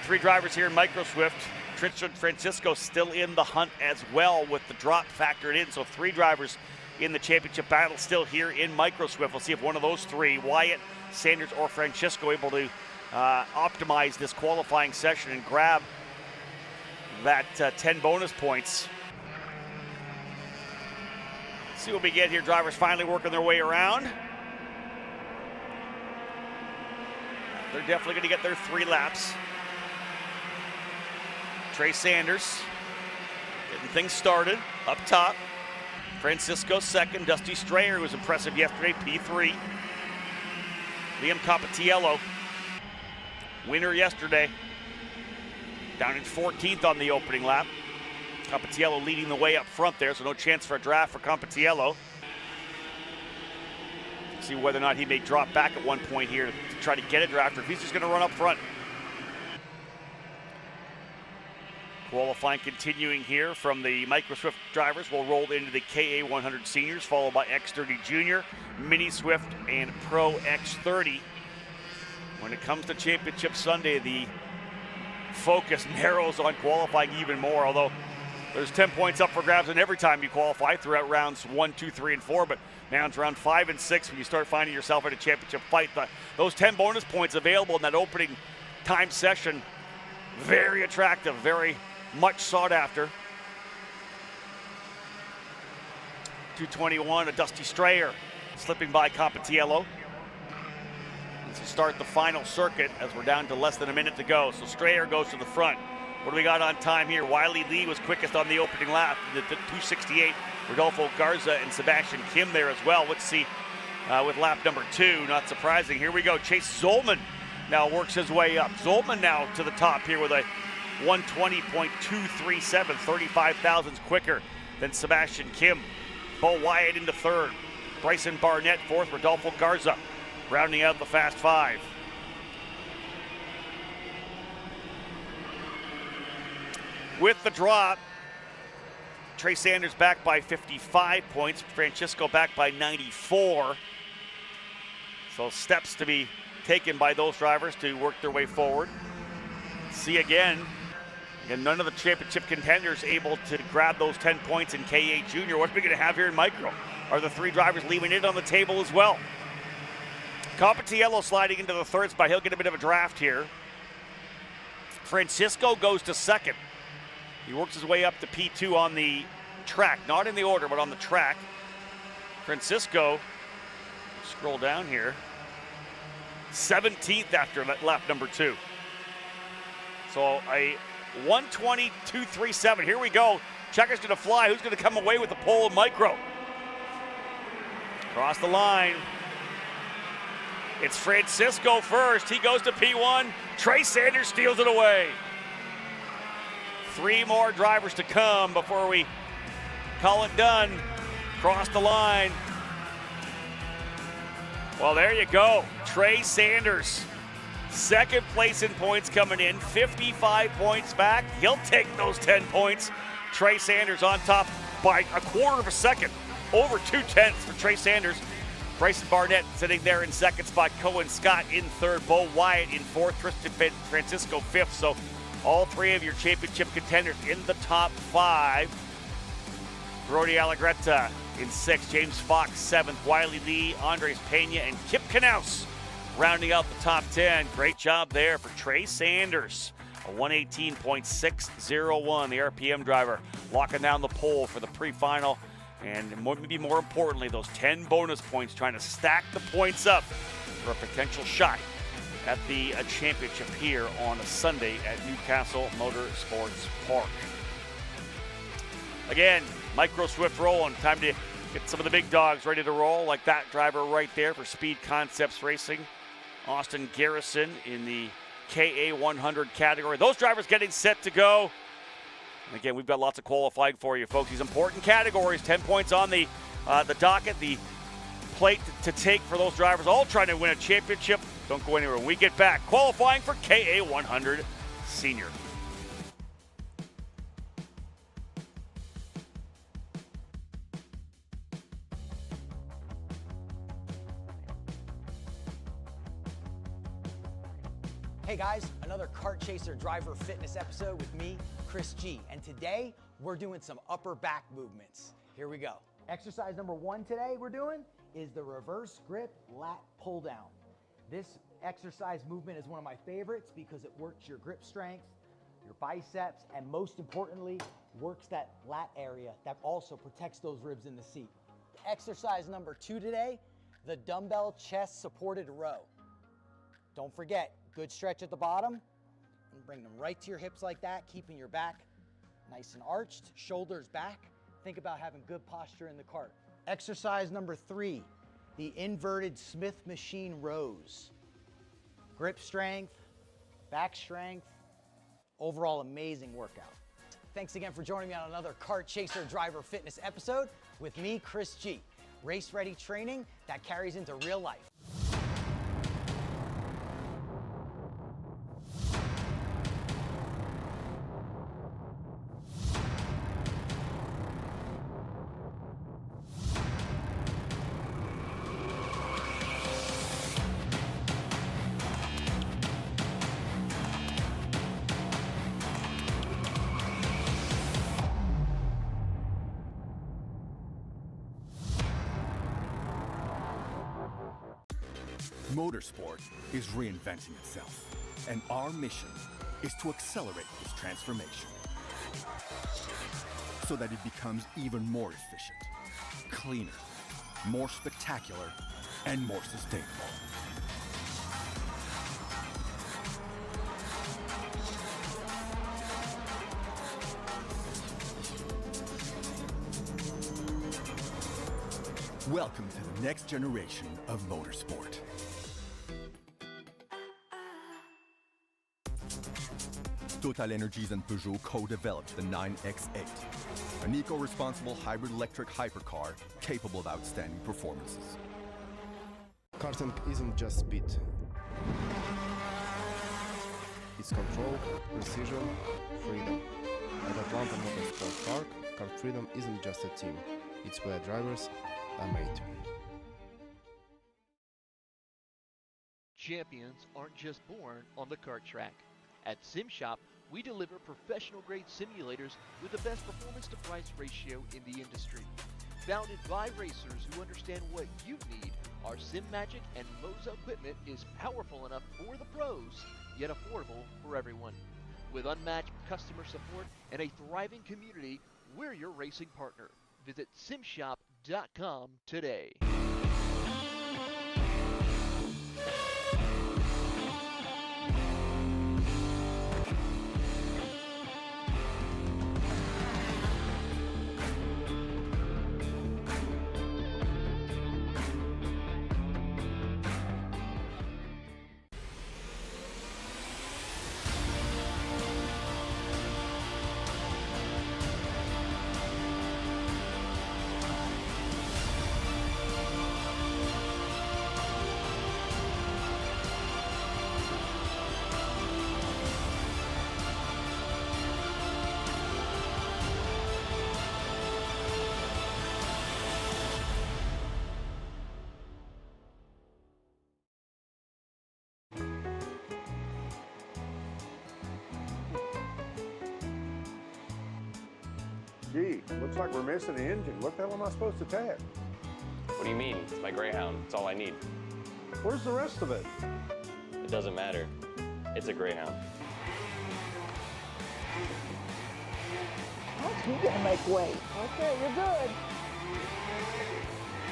3 drivers here in Micro Swift. Tristan Francisco still in the hunt as well with the drop factored in. So 3 drivers in the championship battle still here in Micro Swift. We'll see if one of those 3, Wyatt, Sanders, or Francisco, able to optimize this qualifying session and grab that 10 bonus points. See what we get here. Drivers finally working their way around. They're definitely going to get their 3 laps. Trey Sanders getting things started up top. Francisco second. Dusty Strayer, who was impressive yesterday, P3. Liam Capatiello, winner yesterday, down in 14th on the opening lap. Capatiello leading the way up front there, so no chance for a draft for Capatiello. See whether or not he may drop back at one point here to try to get a draft, or if he's just going to run up front. Qualifying continuing here from the Micro Swift drivers. Will roll into the KA100 seniors, followed by X30 Junior, Mini Swift, and Pro X30. When it comes to Championship Sunday, the focus narrows on qualifying even more, although there's 10 points up for grabs in every time you qualify throughout rounds 1, 2, 3, and 4, but now it's round 5 and 6 when you start finding yourself in a championship fight. Those 10 bonus points available in that opening time session, very attractive, very much sought after. 2:21, a Dusty Strayer slipping by Capatiello. Let's start the final circuit as we're down to less than a minute to go. So Strayer goes to the front. What do we got on time here? Wiley Lee was quickest on the opening lap, the 2:68. Rodolfo Garza and Sebastian Kim there as well. Let's see with lap number 2, not surprising. Here we go. Chase Zolman now works his way up. Zolman now to the top here with a 120.237, 35 thousandths quicker than Sebastian Kim. Bo Wyatt into 3rd. Bryson Barnett 4th. Rodolfo Garza rounding out the Fast 5. With the drop, Trey Sanders back by 55 points. Francisco back by 94. So steps to be taken by those drivers to work their way forward. See again. And none of the championship contenders able to grab those 10 points in KA Junior. What are we going to have here in Micro? Are the 3 drivers leaving it on the table as well? Capatiello sliding into the 3rd spot. He'll get a bit of a draft here. Francisco goes to 2nd. He works his way up to P2 on the track. Not in the order, but on the track. Francisco, scroll down here, 17th after lap number 2. So a 120.237. Here we go. Checker's going to fly. Who's going to come away with the pole in Micro? Across the line. It's Francisco first. He goes to P1. Trey Sanders steals it away. 3 more drivers to come before we call it done. Cross the line. Well, there you go. Trey Sanders. 2nd place in points coming in, 55 points back. He'll take those 10 points. Trey Sanders on top by a quarter of a second. Over 2/10 for Trey Sanders. Bryson Barnett sitting there in 2nd spot. Cohen Scott in 3rd. Bo Wyatt in 4th. Tristan Francisco 5th. So all 3 of your championship contenders in the top 5. Brody Allegretta in 6th. James Fox 7th. Wiley Lee, Andres Pena, and Kip Knaus rounding out the top 10. Great job there for Trey Sanders. A 118.601, the RPM driver, locking down the pole for the pre-final. And maybe more importantly, those 10 bonus points, trying to stack the points up for a potential shot at the championship here on a Sunday at Newcastle Motorsports Park. Again, Micro Swift rolling. Time to get some of the big dogs ready to roll, like that driver right there for Speed Concepts Racing. Austin Garrison in the KA100 category. Those drivers getting set to go. And again, we've got lots of qualifying for you, folks. These important categories, 10 points on the docket, the plate to take for those drivers, all trying to win a championship. Don't go anywhere when we get back. Qualifying for KA100 Senior. Hey guys, another Kart Chaser driver fitness episode with me, Chris G. And today we're doing some upper back movements. Here we go. Exercise number 1 today we're doing is the reverse grip lat pull down. This exercise movement is one of my favorites because it works your grip strength, your biceps, and most importantly, works that lat area that also protects those ribs in the seat. Exercise number 2 today, the dumbbell chest supported row. Don't forget, Good stretch at the bottom, and bring them right to your hips like that, keeping your back nice and arched, shoulders back. Think about having good posture in the cart. Exercise number 3, the inverted Smith machine rows. Grip strength, back strength, overall amazing workout. Thanks again for joining me on another Kart Chaser Driver Fitness episode with me, Chris G. Race-ready training that carries into real life. Motorsport is reinventing itself, and our mission is to accelerate this transformation so that it becomes even more efficient, cleaner, more spectacular, and more sustainable. Welcome to the next generation of motorsport. TotalEnergies and Peugeot co-developed the 9X8, an eco-responsible hybrid electric hypercar capable of outstanding performances. Karting isn't just speed. It's control, precision, freedom. At Atlanta Motorsport Park, Kart Freedom isn't just a team. It's where drivers are made. Champions aren't just born on the kart track. At SimShop, we deliver professional-grade simulators with the best performance-to-price ratio in the industry. Founded by racers who understand what you need, our SimMagic and Moza equipment is powerful enough for the pros, yet affordable for everyone. With unmatched customer support and a thriving community, we're your racing partner. Visit simshop.com today. Gee, looks like we're missing the engine. What the hell am I supposed to tag? What do you mean? It's my Greyhound. It's all I need. Where's the rest of it? It doesn't matter. It's a Greyhound. You're gonna make weight. Okay, you're good.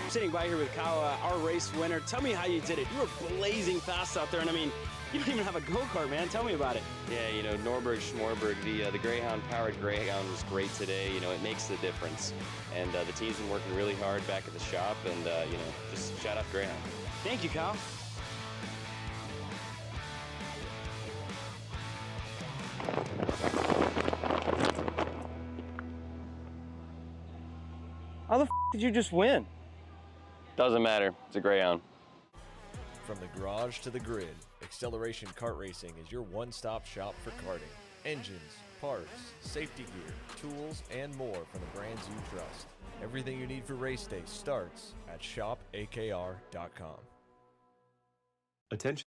Sitting by here with Kyle, our race winner. Tell me how you did it. You were blazing fast out there, and I mean, you don't even have a go-kart, man. Tell me about it. Yeah, you know, Norberg, Schmorberg, the Greyhound-powered Greyhound was great today. You know, it makes the difference. And the team's been working really hard back at the shop, and, you know, just shout out Greyhound. Thank you, Kyle. How the f did you just win? Doesn't matter. It's a Greyhound. From the garage to the grid, Acceleration Kart Racing is your one-stop shop for karting. Engines, parts, safety gear, tools, and more from the brands you trust. Everything you need for race day starts at shopakr.com. Attention.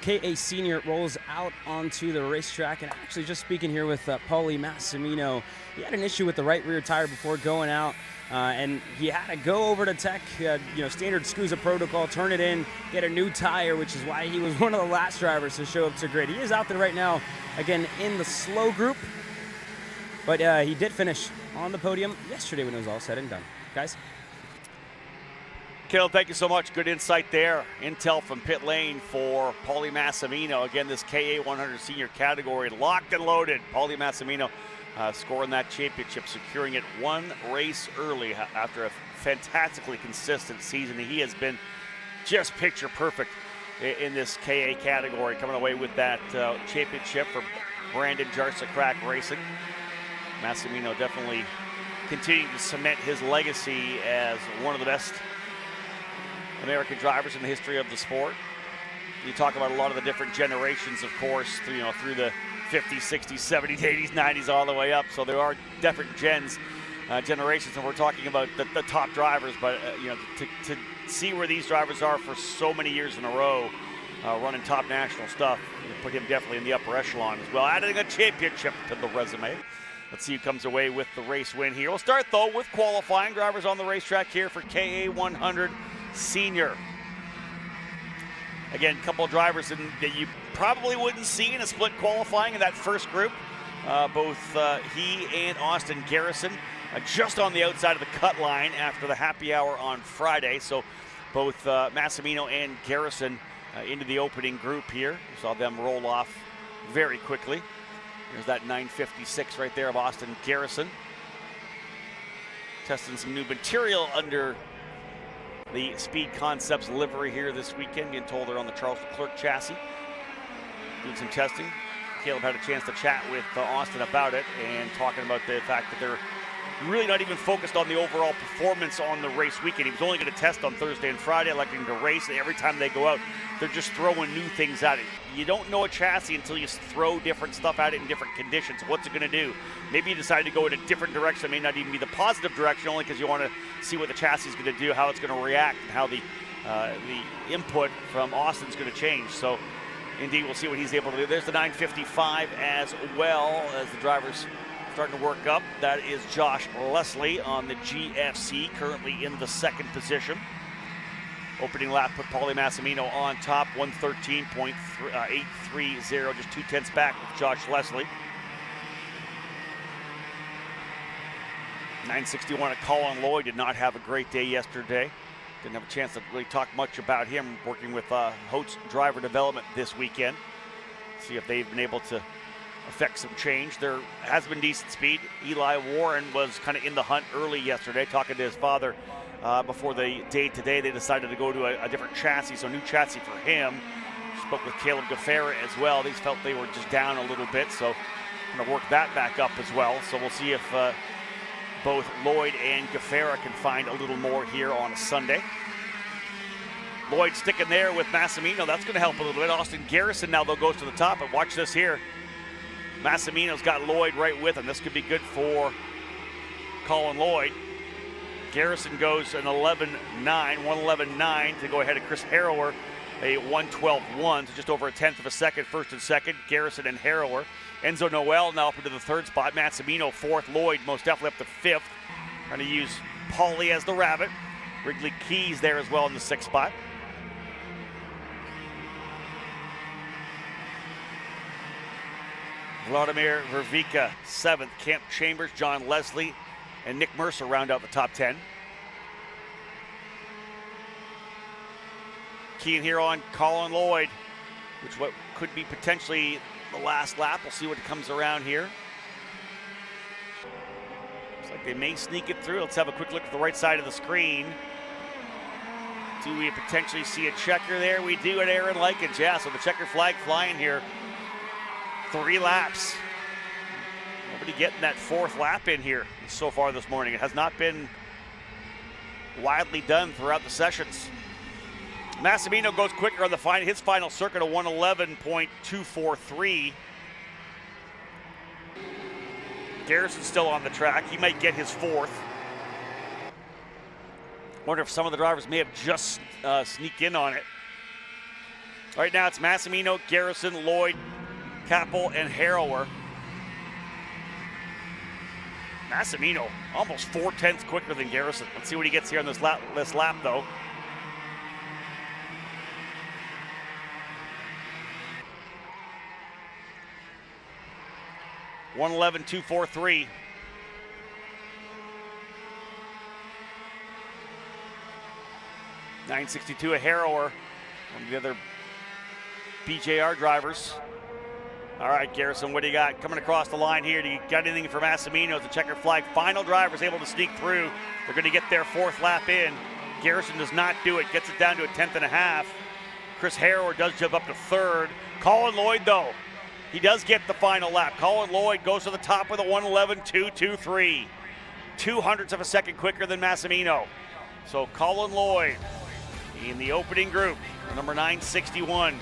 KA Senior rolls out onto the racetrack. And actually, just speaking here with Paulie Massimino, he had an issue with the right rear tire before going out. And he had to go over to tech, standard SKUSA protocol, turn it in, get a new tire, which is why he was one of the last drivers to show up to grid. He is out there right now, again, in the slow group. But he did finish on the podium yesterday when it was all said and done. Guys? Caleb, thank you so much. Good insight there. Intel from pit lane for Paulie Massimino. Again, this KA 100 senior category, locked and loaded. Paulie Massimino scoring that championship, securing it one race early after a fantastically consistent season. He has been just picture perfect in this KA category, coming away with that championship for Brandon Jarsa Crack Racing. Massimino definitely continuing to cement his legacy as one of the best American drivers in the history of the sport. You talk about a lot of the different generations, of course, through the 50s, 60s, 70s, 80s, 90s, all the way up. So there are different generations, and we're talking about the top drivers. But to see where these drivers are for so many years in a row, running top national stuff, put him definitely in the upper echelon as well, adding a championship to the resume. Let's see who comes away with the race win here. We'll start, though, with qualifying. Drivers on the racetrack here for KA 100 Senior. Again, a couple of drivers that you probably wouldn't see in a split qualifying in that first group. Both he and Austin Garrison just on the outside of the cut line after the happy hour on Friday. So both Massimino and Garrison into the opening group here. You saw them roll off very quickly. There's that 956 right there of Austin Garrison. Testing some new material under the Speed Concepts livery here this weekend. Getting told they're on the Charles Leclerc chassis. Doing some testing. Caleb had a chance to chat with Austin about it and talking about the fact that they're really not even focused on the overall performance on the race weekend. He was only going to test on Thursday and Friday, electing to race. And every time they go out, they're just throwing new things at it. You don't know a chassis until you throw different stuff at it in different conditions. What's it going to do? Maybe you decide to go in a different direction. It may not even be the positive direction, only because you want to see what the chassis is going to do, how it's going to react, and how the input from Austin's going to change. So, indeed, we'll see what he's able to do. There's the 955 as well as the drivers starting to work up. That is Josh Leslie on the GFC, currently in the second position. Opening lap put Paulie Massimino on top, 113.830, just 2/10 back with Josh Leslie. 961 at Colin Lloyd did not have a great day yesterday. Didn't have a chance to really talk much about him, working with Holtz Driver Development this weekend. See if they've been able to affect some change. There has been decent speed. Eli Warren was kind of in the hunt early yesterday, talking to his father before the day today. They decided to go to a different chassis, so new chassis for him. Spoke with Caleb Gaffera as well. They felt they were just down a little bit, so going to work that back up as well. So we'll see if both Lloyd and Gaffera can find a little more here on a Sunday. Lloyd sticking there with Massimino. That's going to help a little bit. Austin Garrison now, though, goes to the top. But watch this here. Massimino's got Lloyd right with him. This could be good for Colin Lloyd. Garrison goes an 111.9 to go ahead of Chris Harrower, a 112.1, so just over a tenth of a second, first and second. Garrison and Harrower. Enzo Noel now up into the third spot. Massimino fourth. Lloyd most definitely up to fifth. Trying to use Paulie as the rabbit. Wrigley Keys there as well in the sixth spot. Vladimir Vervika, 7th. Camp Chambers, John Leslie, and Nick Mercer round out the top 10. Keying here on Colin Lloyd, which what could be potentially the last lap. We'll see what comes around here. Looks like they may sneak it through. Let's have a quick look at the right side of the screen. Do we potentially see a checker there? We do at Aaron Likens, yeah, so the checker flag flying here. 3 laps. Nobody getting that 4th lap in here so far this morning. It has not been widely done throughout the sessions. Massimino goes quicker on his final circuit, a 111.243. Garrison's still on the track. He might get his 4th. Wonder if some of the drivers may have just sneaked in on it. Right now it's Massimino, Garrison, Lloyd, Kappel, and Harrower. Massimino almost 4/10 quicker than Garrison. Let's see what he gets here on this lap though. (1:11.243). (9:62) a Harrower, one of the other BJR drivers. All right, Garrison, what do you got coming across the line here? Do you got anything for Massimino? It's a checkered flag. Final driver is able to sneak through. They're going to get their 4th lap in. Garrison does not do it. Gets it down to a 10th and a half. Chris Harrower does jump up to 3rd. Colin Lloyd, though, he does get the final lap. Colin Lloyd goes to the top with a 1:11.223. 0.02 of a second quicker than Massimino. So Colin Lloyd in the opening group, number 961.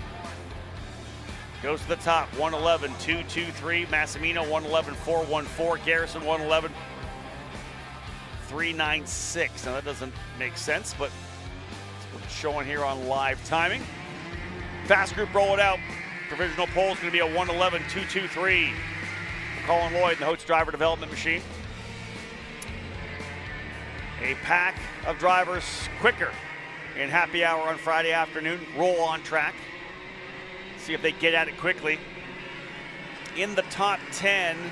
Goes to the top, 1:11.223. Massimino, 1:11.414. Garrison, 1:11.396. Now that doesn't make sense, but it's what it's showing here on live timing. Fast group roll it out. Provisional poll is going to be a 1:11.223 for Colin Lloyd and the Hoats driver development machine. A pack of drivers quicker in happy hour on Friday afternoon. Roll on track. See if they get at it quickly. In the top 10,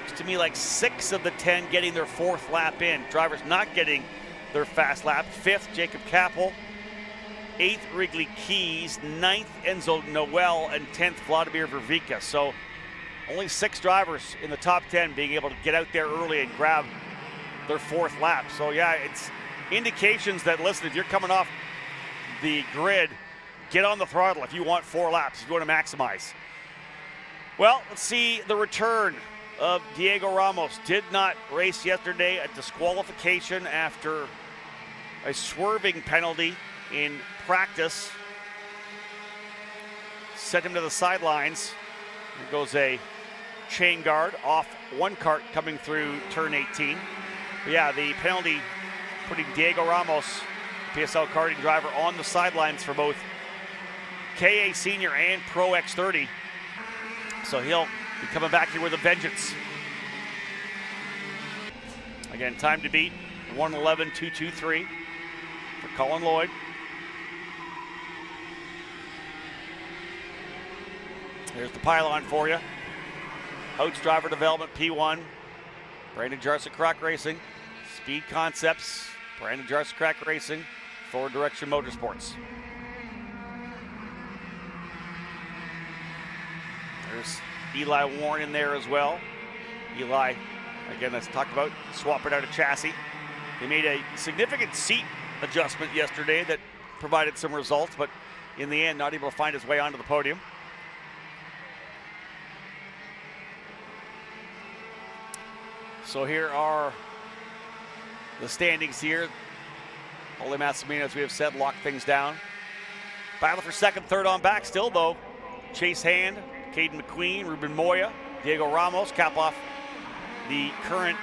it's to me like 6 of the 10 getting their 4th lap in. Drivers not getting their fast lap. 5th, Jacob Kappel. 8th, Wrigley Keys. 9th, Enzo Noel. And 10th, Vladimir Vervika. So only 6 drivers in the top 10 being able to get out there early and grab their 4th lap. So yeah, it's indications that, listen, if you're coming off the grid, get on the throttle if you want 4 laps, if you want to maximize. Well, let's see the return of Diego Ramos. Did not race yesterday, a disqualification after a swerving penalty in practice. Sent him to the sidelines. There goes a chain guard off one kart coming through turn 18. But yeah, the penalty putting Diego Ramos, PSL karting driver, on the sidelines for both KA Senior and Pro X30. So he'll be coming back here with a vengeance. Again, time to beat, 1:11.223 for Colin Lloyd. There's the pylon for you. Hoats driver development, P1. Brandon Jarczyk Crack Racing. Speed Concepts, Brandon Jarczyk Crack Racing. Forward Direction Motorsports. There's Eli Warren in there as well. Eli, again, as talked about, swapping out a chassis. They made a significant seat adjustment yesterday that provided some results, but in the end, not able to find his way onto the podium. So here are the standings here. Ole Massimino, as we have said, locked things down. Battle for second, third on back still, though. Chase Hand, Caden McQueen, Ruben Moya, Diego Ramos cap off the current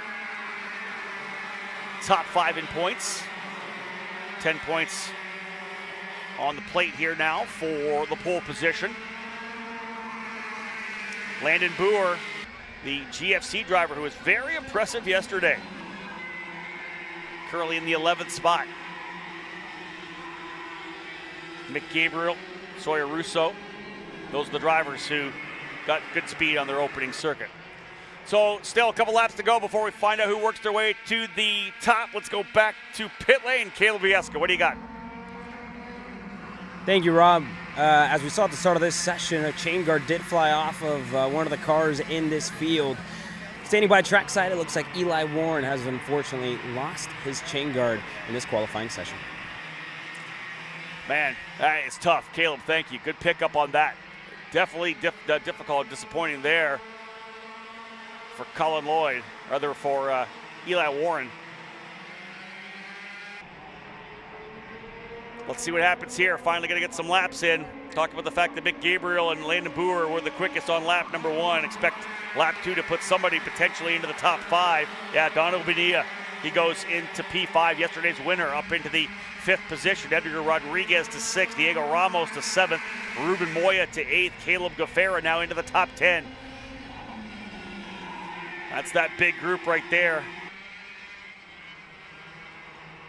top 5 in points. 10 points on the plate here now for the pole position. Landon Boer, the GFC driver, who was very impressive yesterday, currently in the 11th spot. Mick Gabriel, Sawyer Russo, those are the drivers who got good speed on their opening circuit. So still a couple laps to go before we find out who works their way to the top. Let's go back to pit lane. Caleb Vieska, what do you got? Thank you, Rob. As we saw at the start of this session, a chain guard did fly off of one of the cars in this field. Standing by trackside, it looks like Eli Warren has unfortunately lost his chain guard in this qualifying session. Man, it's tough. Caleb, thank you. Good pickup on that. Definitely difficult and disappointing there for Colin Lloyd, rather for Eli Warren. Let's see what happens here. Finally going to get some laps in. Talked about the fact that Mick Gabriel and Landon Boer were the quickest on lap number 1. Expect lap 2 to put somebody potentially into the top 5. Yeah, Dono Bonilla He goes into P5, yesterday's winner, up into the 5th position. Edgar Rodriguez to 6th, Diego Ramos to 7th, Ruben Moya to 8th, Caleb Gaffera now into the top 10. That's that big group right there.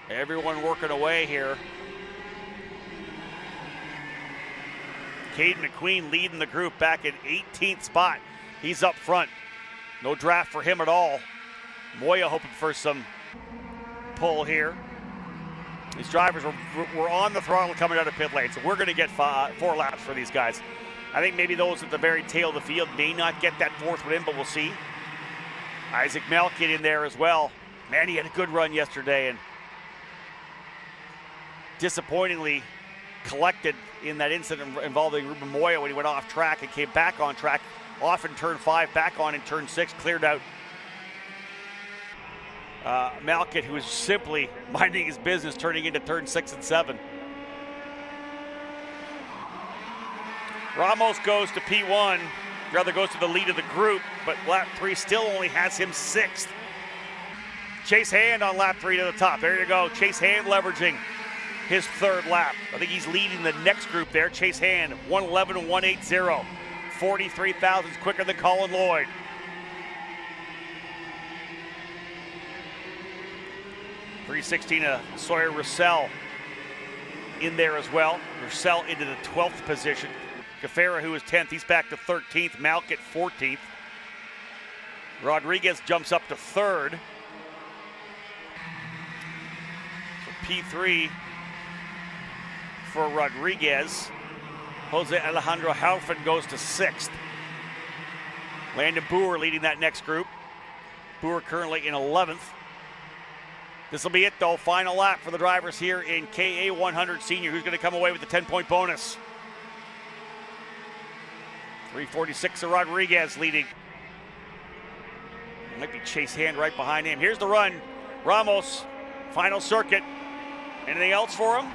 Everyone working away here. Caden McQueen leading the group back in 18th spot. He's up front. No draft for him at all. Moya hoping for some pull here. These drivers were on the throttle coming out of pit lane, so we're going to get 4 laps for these guys. I think maybe those at the very tail of the field may not get that 4th one in, but we'll see. Isaac Malkin in there as well. Man, he had a good run yesterday and disappointingly collected in that incident involving Ruben Moya when he went off track and came back on track, off in turn 5, back on in turn 6, cleared out. Malkin, who was simply minding his business, turning into turn 6 and 7. Ramos goes to P1, rather goes to the lead of the group, but lap 3 still only has him 6th. Chase Hand on lap 3 to the top. There you go, Chase Hand leveraging his 3rd lap. I think he's leading the next group there. Chase Hand, 111 and 180. 43 thousandths quicker than Colin Lloyd. .316 Sawyer Russell in there as well. Russell into the 12th position. Gaffera, who is 10th, he's back to 13th. Malkin 14th. Rodriguez jumps up to 3rd. So P3 for Rodriguez. Jose Alejandro Halfin goes to 6th. Landon Boer leading that next group. Boer currently in 11th. This will be it though, final lap for the drivers here in KA 100 Senior. Who's going to come away with the 10-point bonus? 346 of Rodriguez leading. Might be Chase Hand right behind him. Here's the run. Ramos, final circuit. Anything else for him?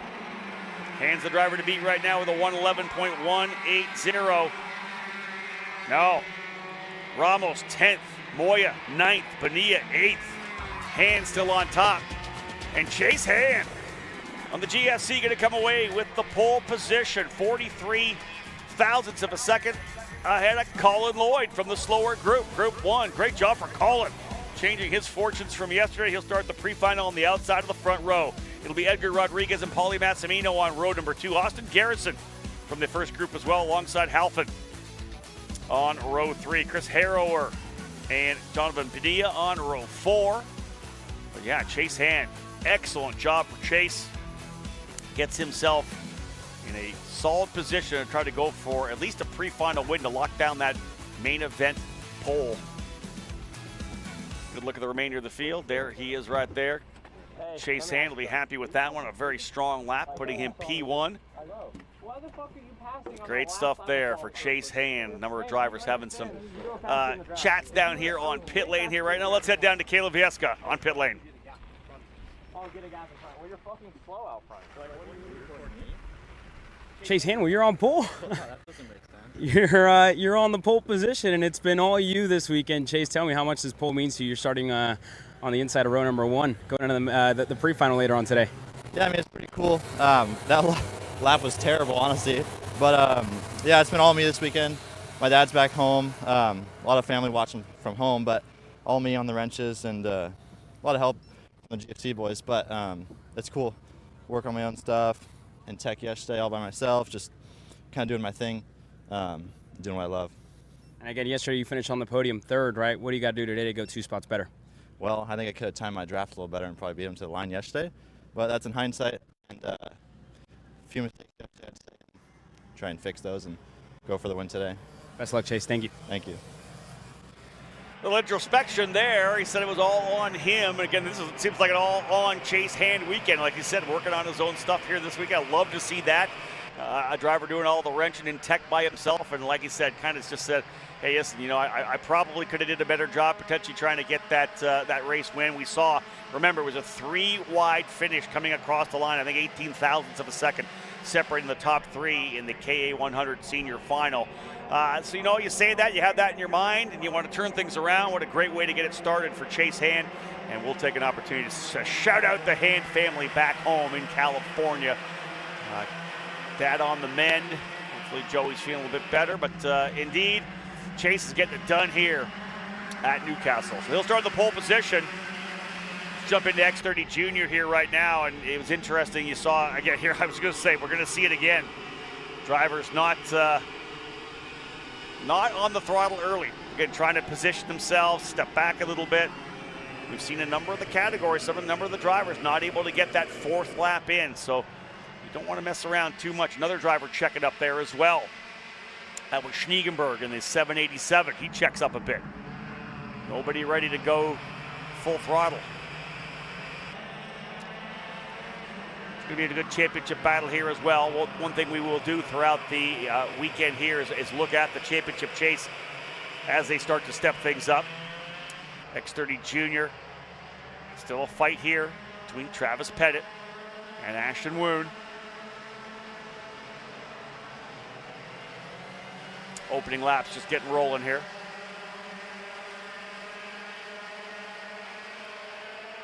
Hands the driver to beat right now with a 111.180. No. Ramos 10th, Moya 9th, Bonilla 8th. Hand still on top. And Chase Hand on the GSC going to come away with the pole position. 43 thousandths of a second ahead of Colin Lloyd from the slower group. Group 1, great job for Colin. Changing his fortunes from yesterday. He'll start the pre-final on the outside of the front row. It'll be Edgar Rodriguez and Paulie Massimino on row number 2. Austin Garrison from the first group as well, alongside Halfin on row 3. Chris Harrower and Donovan Padilla on row 4. But yeah, Chase Hand, excellent job for Chase. Gets himself in a solid position to try to go for at least a pre-final win to lock down that main event pole. Good look at the remainder of the field. There he is right there. Chase Hand will be happy with that one. A very strong lap, putting him P1. Great stuff there for Chase Hand. A number of drivers having some chats down here on pit lane here right now. Let's head down to Caleb Vieska on pit lane. Chase Hand, well, you're on pole. You're on the pole position, and it's been all you this weekend. Chase, tell me how much this pole means to you. You're starting on the inside of row number 1, going into the pre-final later on today. Yeah, I mean, it's pretty cool. That lap was terrible, honestly. But, yeah, it's been all me this weekend. My dad's back home. A lot of family watching from home, but all me on the wrenches and a lot of help from the GFC boys. But it's cool. Work on my own stuff. In tech yesterday all by myself, just kind of doing my thing, doing what I love. And again, yesterday you finished on the podium 3rd, right? What do you got to do today to go 2 spots better? Well, I think I could have timed my draft a little better and probably beat him to the line yesterday, but that's in hindsight. And a few mistakes yesterday, I'd say, try and fix those and go for the win today. Best of luck, Chase. Thank you. Thank you. A little introspection there. He said it was all on him. Again, seems like an all-on Chase Hand weekend. Like you said, working on his own stuff here this week. I love to see that. A driver doing all the wrenching in tech by himself. And like he said, kind of just said, hey, listen, you know, I probably could have did a better job potentially trying to get that race win. We saw, remember, it was a 3-wide finish coming across the line. I think 18 thousandths of a second separating the top 3 in the KA 100 Senior Final. So, you know, you say that, you have that in your mind, and you want to turn things around. What a great way to get it started for Chase Hand. And we'll take an opportunity to shout out the Hand family back home in California. Dad on the mend. Hopefully Joey's feeling a bit better, but indeed, Chase is getting it done here at Newcastle. So he'll start in the pole position. Let's jump into X30 Junior here right now, and it was interesting. You saw, again, here I was going to say, we're going to see it again. Drivers not on the throttle early. Again, trying to position themselves, step back a little bit. We've seen a number of the categories, a number of the drivers not able to get that fourth lap in, so you don't want to mess around too much. Another driver checking up there as well. That was Schniegenberg in the 787. He checks up a bit. Nobody ready to go full throttle. It's going to be a good championship battle here as well. One thing we will do throughout the weekend here is look at the championship chase as they start to step things up. X30 Junior, still a fight here between Travis Pettit and Ashton Woon. Opening laps just getting rolling here.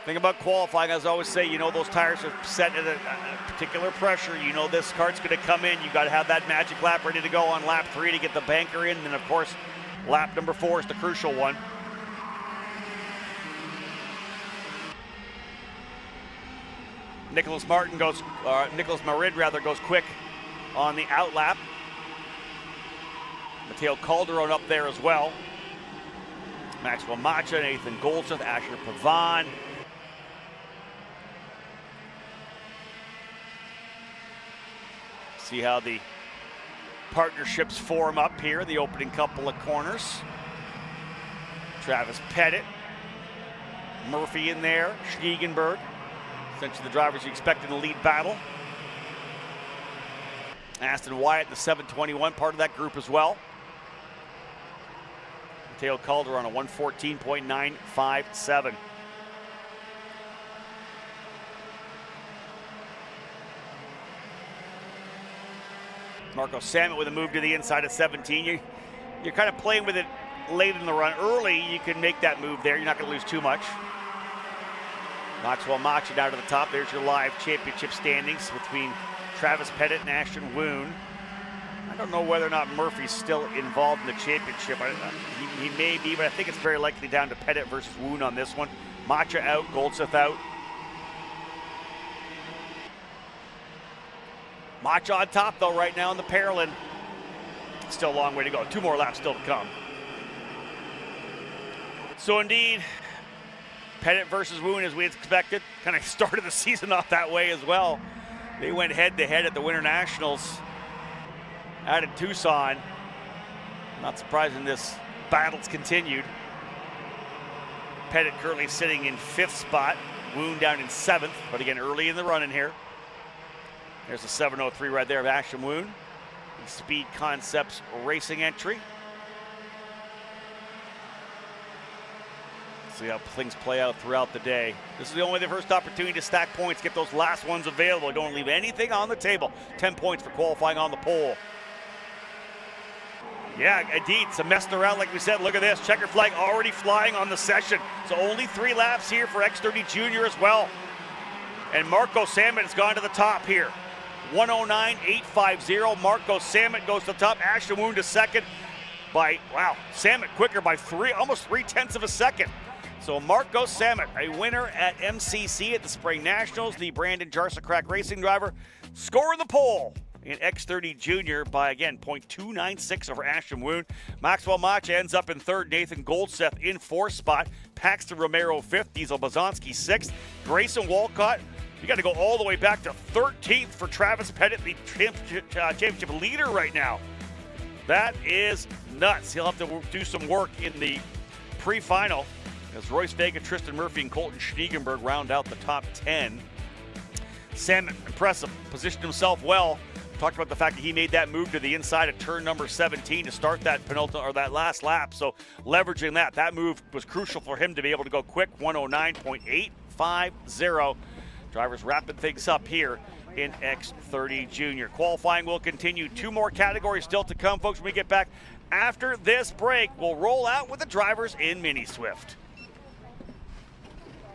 Thing about qualifying, as I always say, you know those tires are set at a particular pressure. You know this kart's going to come in. You've got to have that magic lap ready to go on lap 3 to get the banker in. And then, of course, lap number 4 is the crucial one. Nicholas Marid goes quick on the out lap. Mateo Calderon up there as well. Maxwell Macha, Nathan Goldsmith, Asher Pavan. See how the partnerships form up here, the opening couple of corners. Travis Pettit, Murphy in there, Schniegenberg. Essentially the drivers you expect in the lead battle. Aston Wyatt, the 721, part of that group as well. Mateo Calderon, a 114.957. Marco Samet with a move to the inside of 17. You're kind of playing with it late in the run. Early, you can make that move there. You're not going to lose too much. Maxwell Macha down to the top. There's your live championship standings between Travis Pettit and Ashton Woon. I don't know whether or not Murphy's still involved in the championship. He may be, but I think it's very likely down to Pettit versus Woon on this one. Macha out, Goldsmith out. Macha on top, though, right now in the Paralin. Still a long way to go. 2 more laps still to come. So indeed, Pettit versus Woon, as we expected, kind of started the season off that way as well. They went head-to-head at the Winter Nationals out in Tucson. Not surprising this battle's continued. Pettit currently sitting in 5th spot, Woon down in 7th, but again, early in the run in here. There's the 703 right there of Ashton Woon. Speed Concepts Racing entry. See how things play out throughout the day. This is the only first opportunity to stack points, get those last ones available. Don't leave anything on the table. 10 points for qualifying on the pole. Yeah, indeed, some messing around like we said. Look at this, checker flag already flying on the session. So only 3 laps here for X30 Junior as well. And Marco Samet has gone to the top here. 109.850. Marco Samet goes to the top. Ashton Woon to second by, wow, Samet quicker by almost 3/10 of a second. So Marco Samet, a winner at MCC at the Spring Nationals, the Brandon Jarsacrack racing driver, scoring the pole in X30 Junior by, again, .296 over Ashton Woon. Maxwell Macha ends up in 3rd. Nathan Goldsmith in 4th spot. Paxton Romero 5th. Diesel Bazanski 6th. Grayson Walcott, you got to go all the way back to 13th for Travis Pettit, the championship leader right now. That is nuts. He'll have to do some work in the pre-final as Royce Vega, Tristan Murphy, and Colton Schniegenberg round out the top 10. Samet, impressive, positioned himself well. Talked about the fact that he made that move to the inside of turn number 17 to start that penultimate or that last lap. So leveraging that move was crucial for him to be able to go quick. 109.850. Drivers wrapping things up here in X30 Junior. Qualifying will continue. 2 more categories still to come, folks. When we get back after this break, we'll roll out with the drivers in Mini Swift.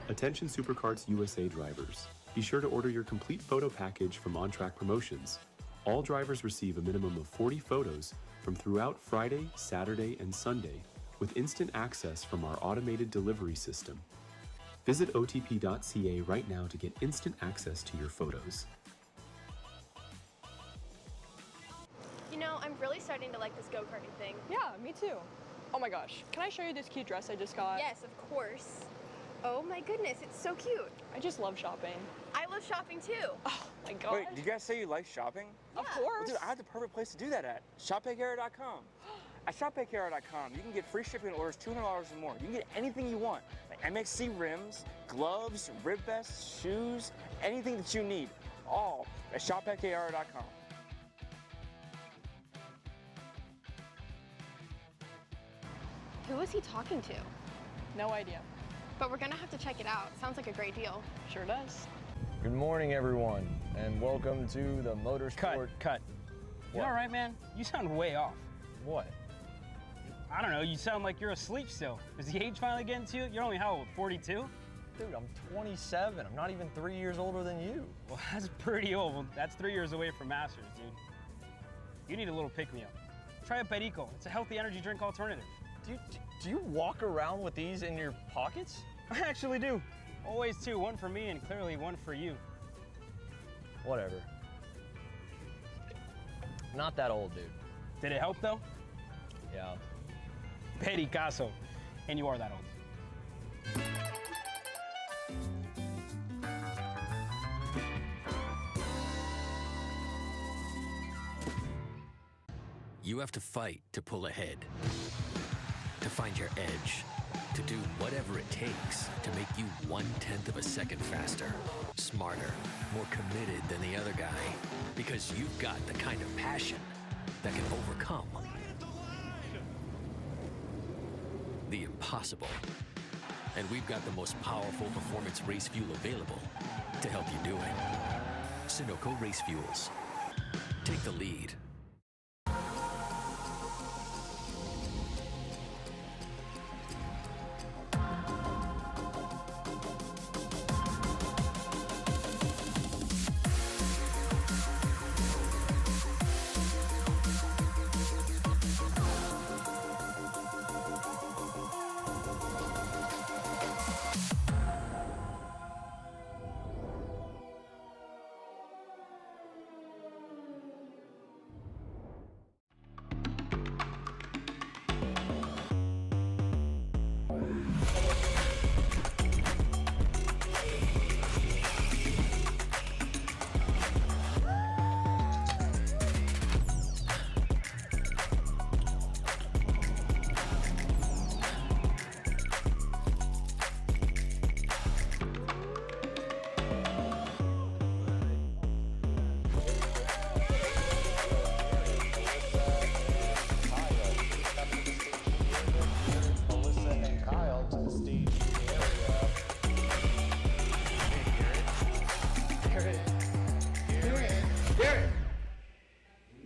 Attention Superkarts USA drivers. Be sure to order your complete photo package from On Track Promotions. All drivers receive a minimum of 40 photos from throughout Friday, Saturday, and Sunday with instant access from our automated delivery system. Visit otp.ca right now to get instant access to your photos. You know, I'm really starting to like this go-karting thing. Yeah, me too. Oh my gosh, can I show you this cute dress I just got? Yes, of course. Oh my goodness, it's so cute. I just love shopping. I love shopping too. Oh my god. Wait, did you guys say you like shopping? Of course. Well, dude, I have the perfect place to do that at. ShopPayCara.com. At ShopPayCara.com, you can get free shipping on orders $200 or more. You can get anything you want, like MXC rims, gloves, rib vests, shoes, anything that you need, all at ShopPayCara.com. Who is he talking to? No idea. But we're gonna have to check it out. Sounds like a great deal. Sure does. Good morning, everyone, and welcome to the Motorsports. Cut. You all right, man? You sound way off. What? I don't know, you sound like you're asleep still. Is the age finally getting to you? You're only how old, 42? Dude, I'm 27. I'm not even 3 years older than you. Well, that's pretty old. Well, that's 3 years away from Masters, dude. You need a little pick-me-up. Try a Perico. It's a healthy energy drink alternative. Do you walk around with these in your pockets? I actually do. Always two, one for me and clearly one for you. Whatever. Not that old, dude. Did it help though? Yeah. Pericazo. And you are that old. You have to fight to pull ahead, to find your edge, to do whatever it takes to make you 1/10 of a second faster, smarter, more committed than the other guy, because you've got the kind of passion that can overcome the impossible. And we've got the most powerful performance race fuel available to help you do it. Sunoco Race Fuels. Take the lead.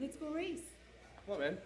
Let's go race. Come on, man.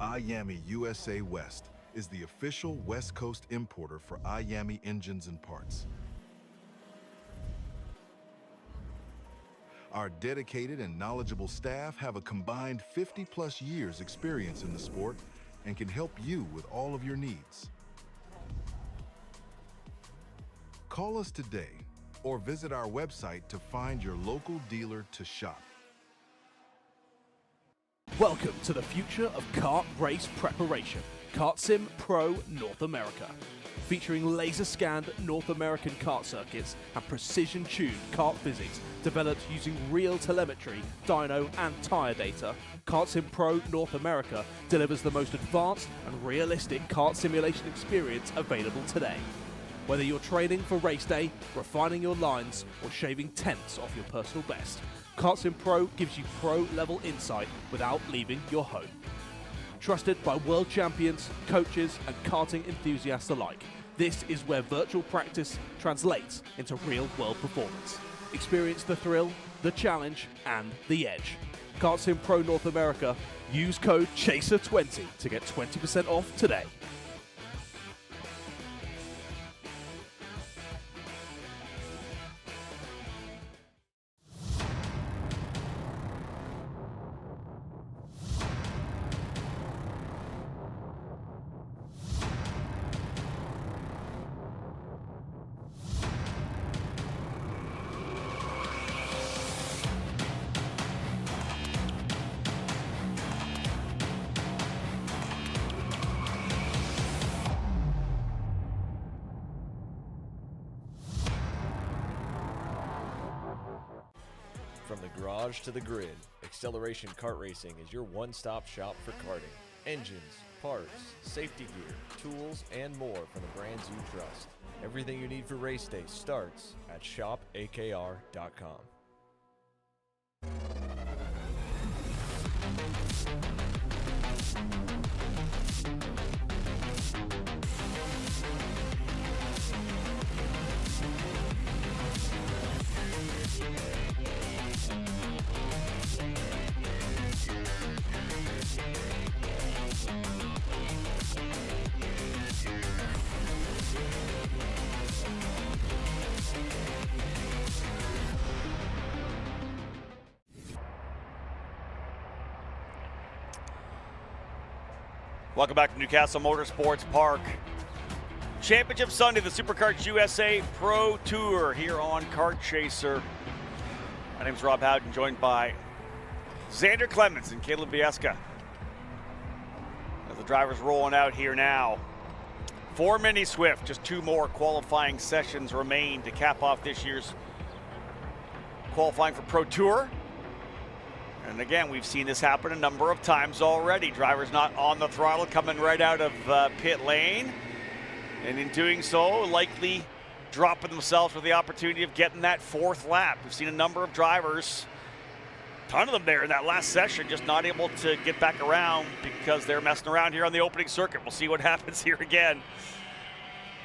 IAMI USA West is the official West Coast importer for IAMI engines and parts. Our dedicated and knowledgeable staff have a combined 50+ years experience in the sport and can help you with all of your needs. Call us today or visit our website to find your local dealer to shop. Welcome to the future of kart race preparation. Kart Sim Pro North America. Featuring laser-scanned North American kart circuits and precision-tuned kart physics developed using real telemetry, dyno and tyre data, Kart Sim Pro North America delivers the most advanced and realistic kart simulation experience available today. Whether you're training for race day, refining your lines, or shaving tenths off your personal best, Kart Sim Pro gives you pro-level insight without leaving your home. Trusted by world champions, coaches, and karting enthusiasts alike, this is where virtual practice translates into real-world performance. Experience the thrill, the challenge, and the edge. Kart Sim Pro North America. Use code CHASER20 to get 20% off today. From the garage to the grid, Acceleration Kart Racing is your one-stop shop for karting. Engines, parts, safety gear, tools, and more from the brands you trust. Everything you need for race day starts at shopakr.com. Welcome back to Newcastle Motorsports Park. Championship Sunday, the Superkarts USA Pro Tour here on Kart Chaser. My name's Rob Howden, joined by Xander Clemens and Caleb Biesca. As the drivers rolling out here now. For Mini Swift, just 2 more qualifying sessions remain to cap off this year's qualifying for Pro Tour. And again, we've seen this happen a number of times already. Drivers not on the throttle, coming right out of pit lane. And in doing so, likely dropping themselves with the opportunity of getting that 4th lap. We've seen a number of drivers, a ton of them there in that last session, just not able to get back around because they're messing around here on the opening circuit. We'll see what happens here again.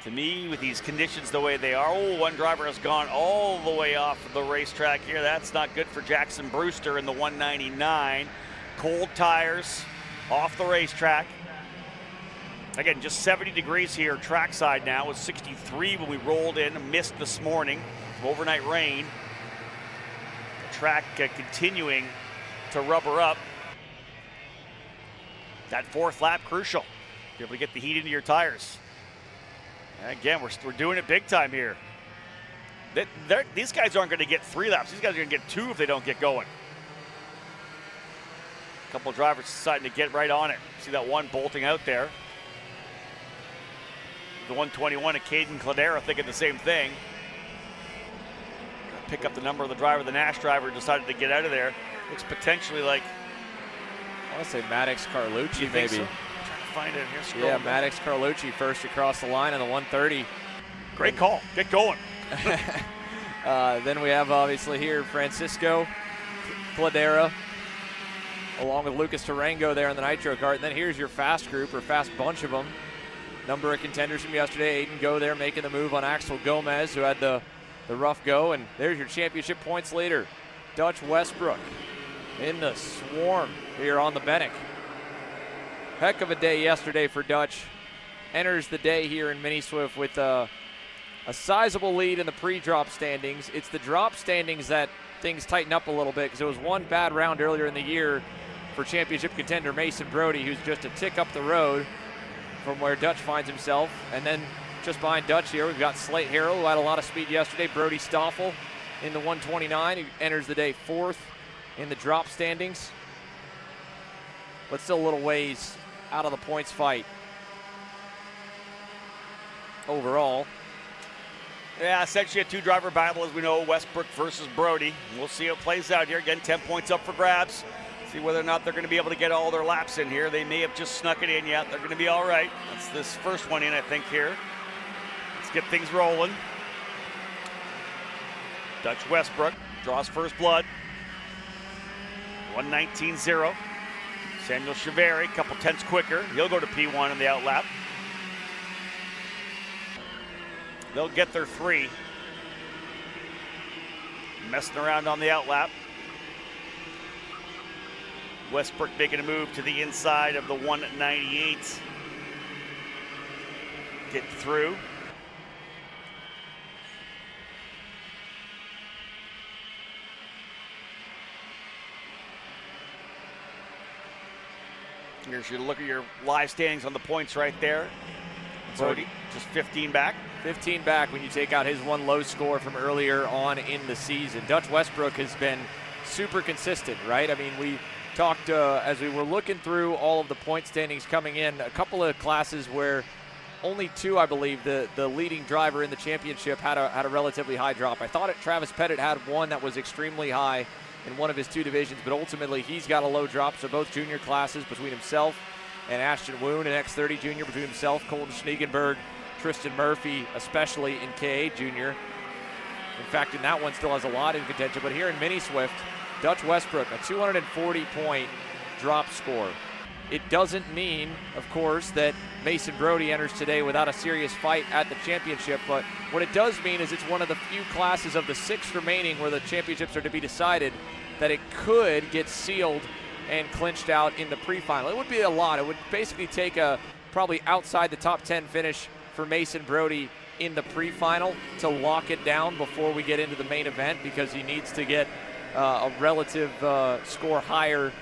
To me, with these conditions the way they are, one driver has gone all the way off of the racetrack here. That's not good for Jackson Brewster in the 199. Cold tires off the racetrack. Again, just 70 degrees here trackside now. It was 63 when we rolled in, missed this morning from overnight rain. The track continuing to rubber up. That 4th lap crucial. Be able to get the heat into your tires. Again, we're doing it big time here. These guys aren't going to get 3 laps. These guys are going to get 2 if they don't get going. A couple of drivers deciding to get right on it. See that one bolting out there. The 121 of Caden Cladera thinking the same thing. Pick up the number of the driver. The Nash driver decided to get out of there. Looks potentially like, I want to say Maddox Carlucci, maybe. So? Find it here. Yeah, Maddox Carlucci first across the line on the 130. Great call. Get going. Then we have obviously here Francisco Cladera along with Lucas Tarango there in the Nitro Kart. And then here's your fast group, or fast bunch of them. Number of contenders from yesterday. Aiden Go there making the move on Axel Gomez, who had the rough go. And there's your championship points leader, Dutch Westbrook, in the swarm here on the Bennick. Heck of a day yesterday for Dutch. Enters the day here in Mini Swift with a sizable lead in the pre-drop standings. It's the drop standings that things tighten up a little bit because it was one bad round earlier in the year for championship contender Mason Brody, who's just a tick up the road from where Dutch finds himself. And then just behind Dutch here, we've got Slate Harrell, who had a lot of speed yesterday. Brody Stoffel in the 129, who enters the day 4th in the drop standings. But still a little ways out of the points fight overall. Yeah, essentially a two-driver battle, as we know, Westbrook versus Brody. We'll see how it plays out here. Again, 10 points up for grabs. See whether or not they're going to be able to get all their laps in here. They may have just snuck it in yet. They're going to be all right. That's this first one in, I think, here. Let's get things rolling. Dutch Westbrook draws first blood. 1:19.0. Samuel Chevere, a couple tenths quicker. He'll go to P1 in the outlap. They'll get their 3. Messing around on the outlap. Westbrook making a move to the inside of the 198. Get through. Here's your look at your live standings on the points right there. Brody just 15 back. 15 back when you take out his one low score from earlier on in the season. Dutch Westbrook has been super consistent, right? I mean, we talked as we were looking through all of the point standings coming in, a couple of classes where only 2, I believe, the leading driver in the championship had a relatively high drop. I thought Travis Pettit had one that was extremely high in one of his 2 divisions, but ultimately he's got a low drop. So both junior classes between himself and Ashton Woon, and X30 Junior between himself, Colton Schniegenberg, Tristan Murphy, especially in KA Junior. In fact, in that one still has a lot in contention, but here in Mini Swift, Dutch Westbrook, a 240-point drop score. It doesn't mean, of course, that Mason Brody enters today without a serious fight at the championship, but what it does mean is it's one of the few classes of the 6 remaining where the championships are to be decided that it could get sealed and clinched out in the pre-final. It would be a lot. It would basically take a probably outside the top 10 finish for Mason Brody in the pre-final to lock it down before we get into the main event, because he needs to get a relative score higher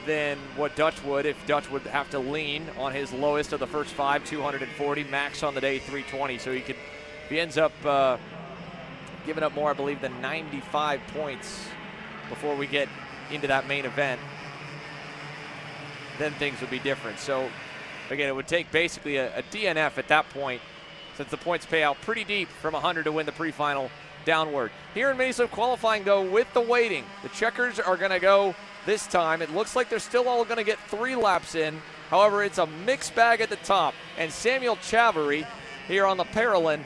than what Dutch would, if Dutch would have to lean on his lowest of the first 5, 240, max on the day 320. So he could, if he ends up giving up more, I believe, than 95 points before we get into that main event, then things would be different. So again, it would take basically a DNF at that point, since the points pay out pretty deep from 100 to win the pre-final downward. Here in Mini Swift qualifying, though, with the waiting, the checkers are going to go this time. It looks like they're still all going to get 3 laps in. However, it's a mixed bag at the top, and Samuel Chavarri here on the Parolin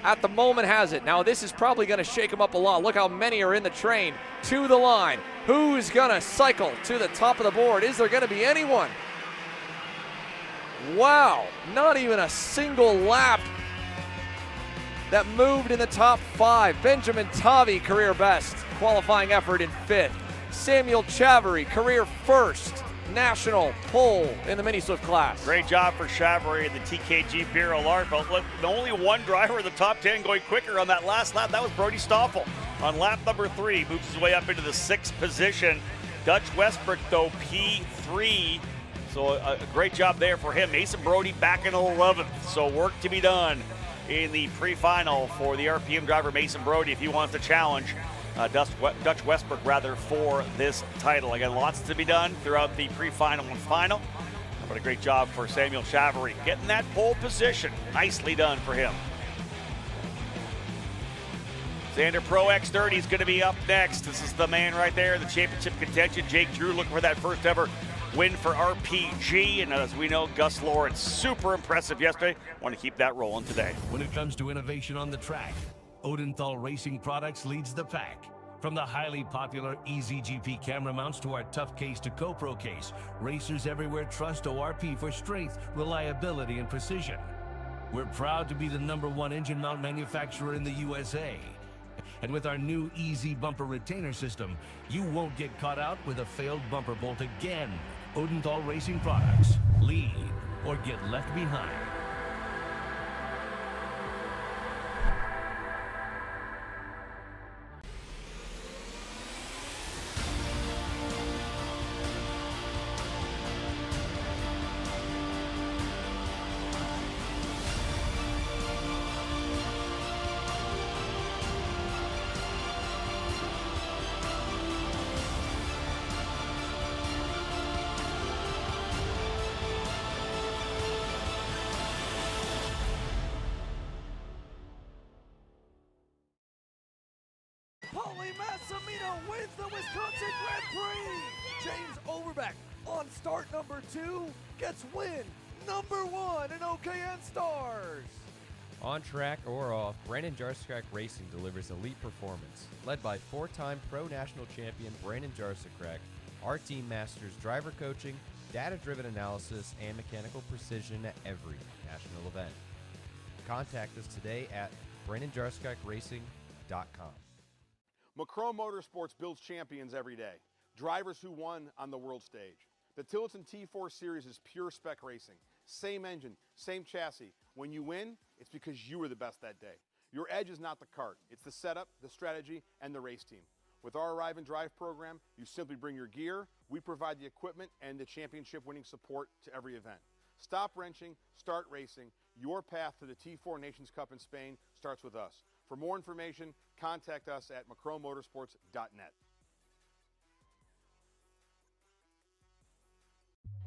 at the moment has it. Now, this is probably going to shake him up a lot. Look how many are in the train to the line. Who's going to cycle to the top of the board? Is there going to be anyone? Wow, not even a single lap that moved in the top 5. Benjamin Tavi, career best, qualifying effort in 5th. Samuel Chavarri, career 1st national pole in the Mini Swift class. Great job for Chavarri and the TKG Bureau Larpelt. Look, only one driver in the top 10 going quicker on that last lap. That was Brody Stoffel on lap number 3. Moves his way up into the 6th position. Dutch Westbrook, though, P3. So a great job there for him. Mason Brody back in 11th. So work to be done in the pre-final for the RPM driver Mason Brody if he wants to challenge Dutch Westbrook for this title. Again, lots to be done throughout the pre-final and final. But a great job for Samuel Chavarri getting that pole position. Nicely done for him. Xander Pro X30 is going to be up next. This is the man right there, the championship contention. Jake Drew looking for that first ever win for RPG, and as we know, Gus Lawrence, super impressive yesterday. Want to keep that rolling today. When it comes to innovation on the track, Odenthal Racing Products leads the pack. From the highly popular EasyGP camera mounts to our tough case to GoPro case, racers everywhere trust ORP for strength, reliability, and precision. We're proud to be the #1 engine mount manufacturer in the USA. And with our new Easy Bumper Retainer System, you won't get caught out with a failed bumper bolt again. Odenthal Racing Products. Lead or get left behind. Paulie Massimino wins the Wisconsin Grand Prix. James Overbeck on start number 2 gets win number 1 in OKN Stars. On track or off, Brandon Jarskrek Racing delivers elite performance. Led by 4-time Pro National Champion Brandon Jarskrek, our team masters driver coaching, data-driven analysis, and mechanical precision at every national event. Contact us today at BrandonJarskrekRacing.com. Macron Motorsports builds champions every day, drivers who won on the world stage. The Tillotson T4 Series is pure spec racing. Same engine, same chassis. When you win, it's because you were the best that day. Your edge is not the kart. It's the setup, the strategy, and the race team. With our Arrive and Drive program, you simply bring your gear, we provide the equipment and the championship-winning support to every event. Stop wrenching, start racing. Your path to the T4 Nations Cup in Spain starts with us. For more information, contact us at macronmotorsports.net.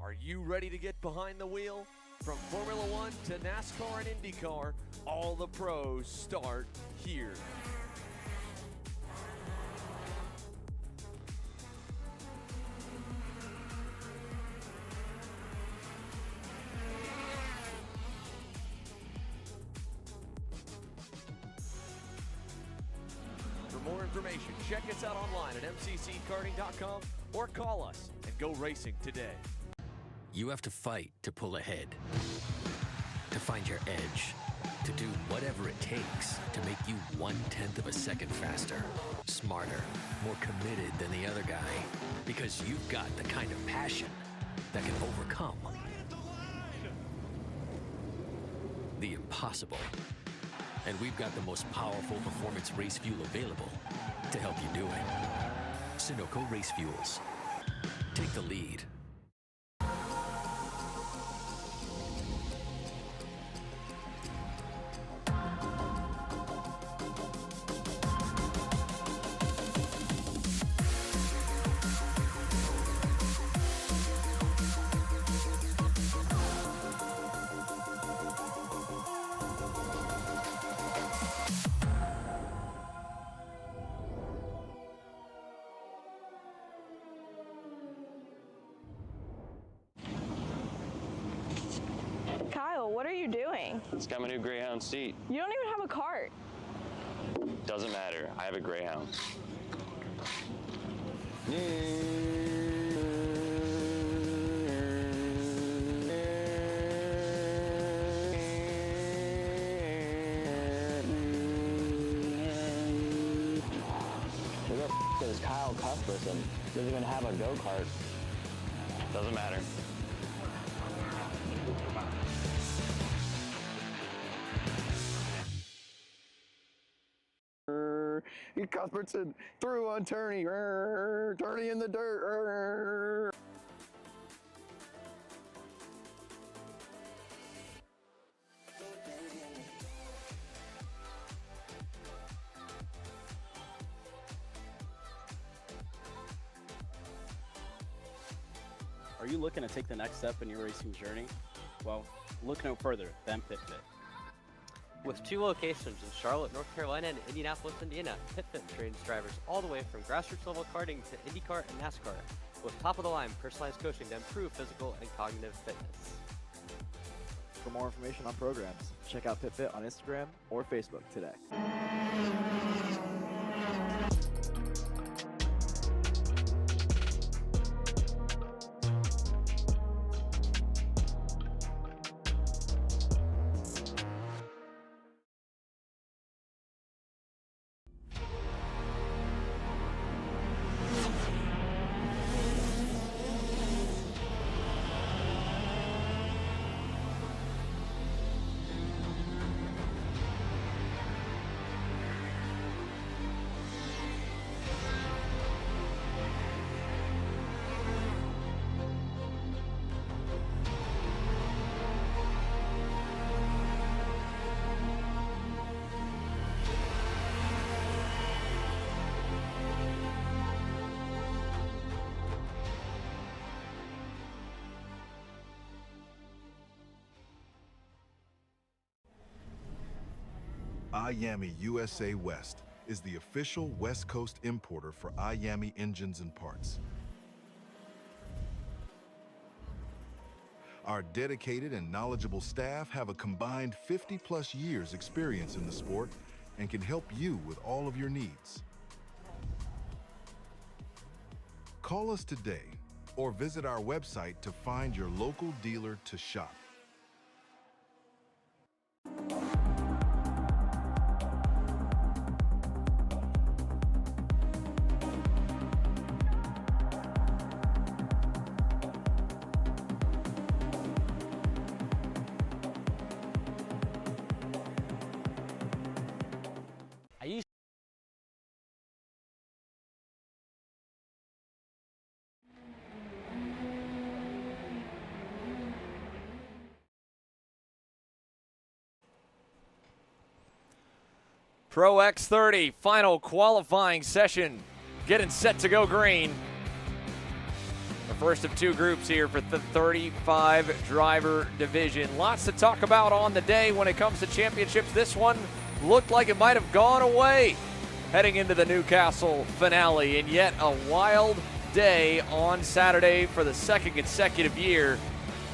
Are you ready to get behind the wheel? From Formula One to NASCAR and IndyCar, all the pros start here. For more information, check us out online at mcckarting.com or call us and go racing today. You have to fight to pull ahead, to find your edge, to do whatever it takes to make you 1/10 of a second faster, smarter, more committed than the other guy, because you've got the kind of passion that can overcome the impossible. And we've got the most powerful performance race fuel available to help you do it. Sunoco Race Fuels. Take the lead. Kyle, what are you doing? It's got my new Greyhound seat. You don't even have a cart. Doesn't matter. I have a Greyhound. Who the f is Kyle Cuthbertson? Doesn't even have a go-kart. Doesn't matter. Cuthbertson through on Turney, Turney in the dirt. Are you looking to take the next step in your racing journey? Well, look no further than PitFit. With 2 locations in Charlotte, North Carolina and Indianapolis, Indiana, PitFit trains drivers all the way from grassroots level karting to IndyCar and NASCAR, with top-of-the-line personalized coaching to improve physical and cognitive fitness. For more information on programs, check out PitFit on Instagram or Facebook today. Miami, USA West, is the official West Coast importer for IAMI engines and parts. Our dedicated and knowledgeable staff have a combined 50+ years experience in the sport and can help you with all of your needs. Call us today or visit our website to find your local dealer to shop. Pro X30 final qualifying session getting set to go green. The first of two groups here for the 35 driver division. Lots to talk about on the day when it comes to championships. This one looked like it might have gone away heading into the Newcastle finale, and yet a wild day on Saturday for the second consecutive year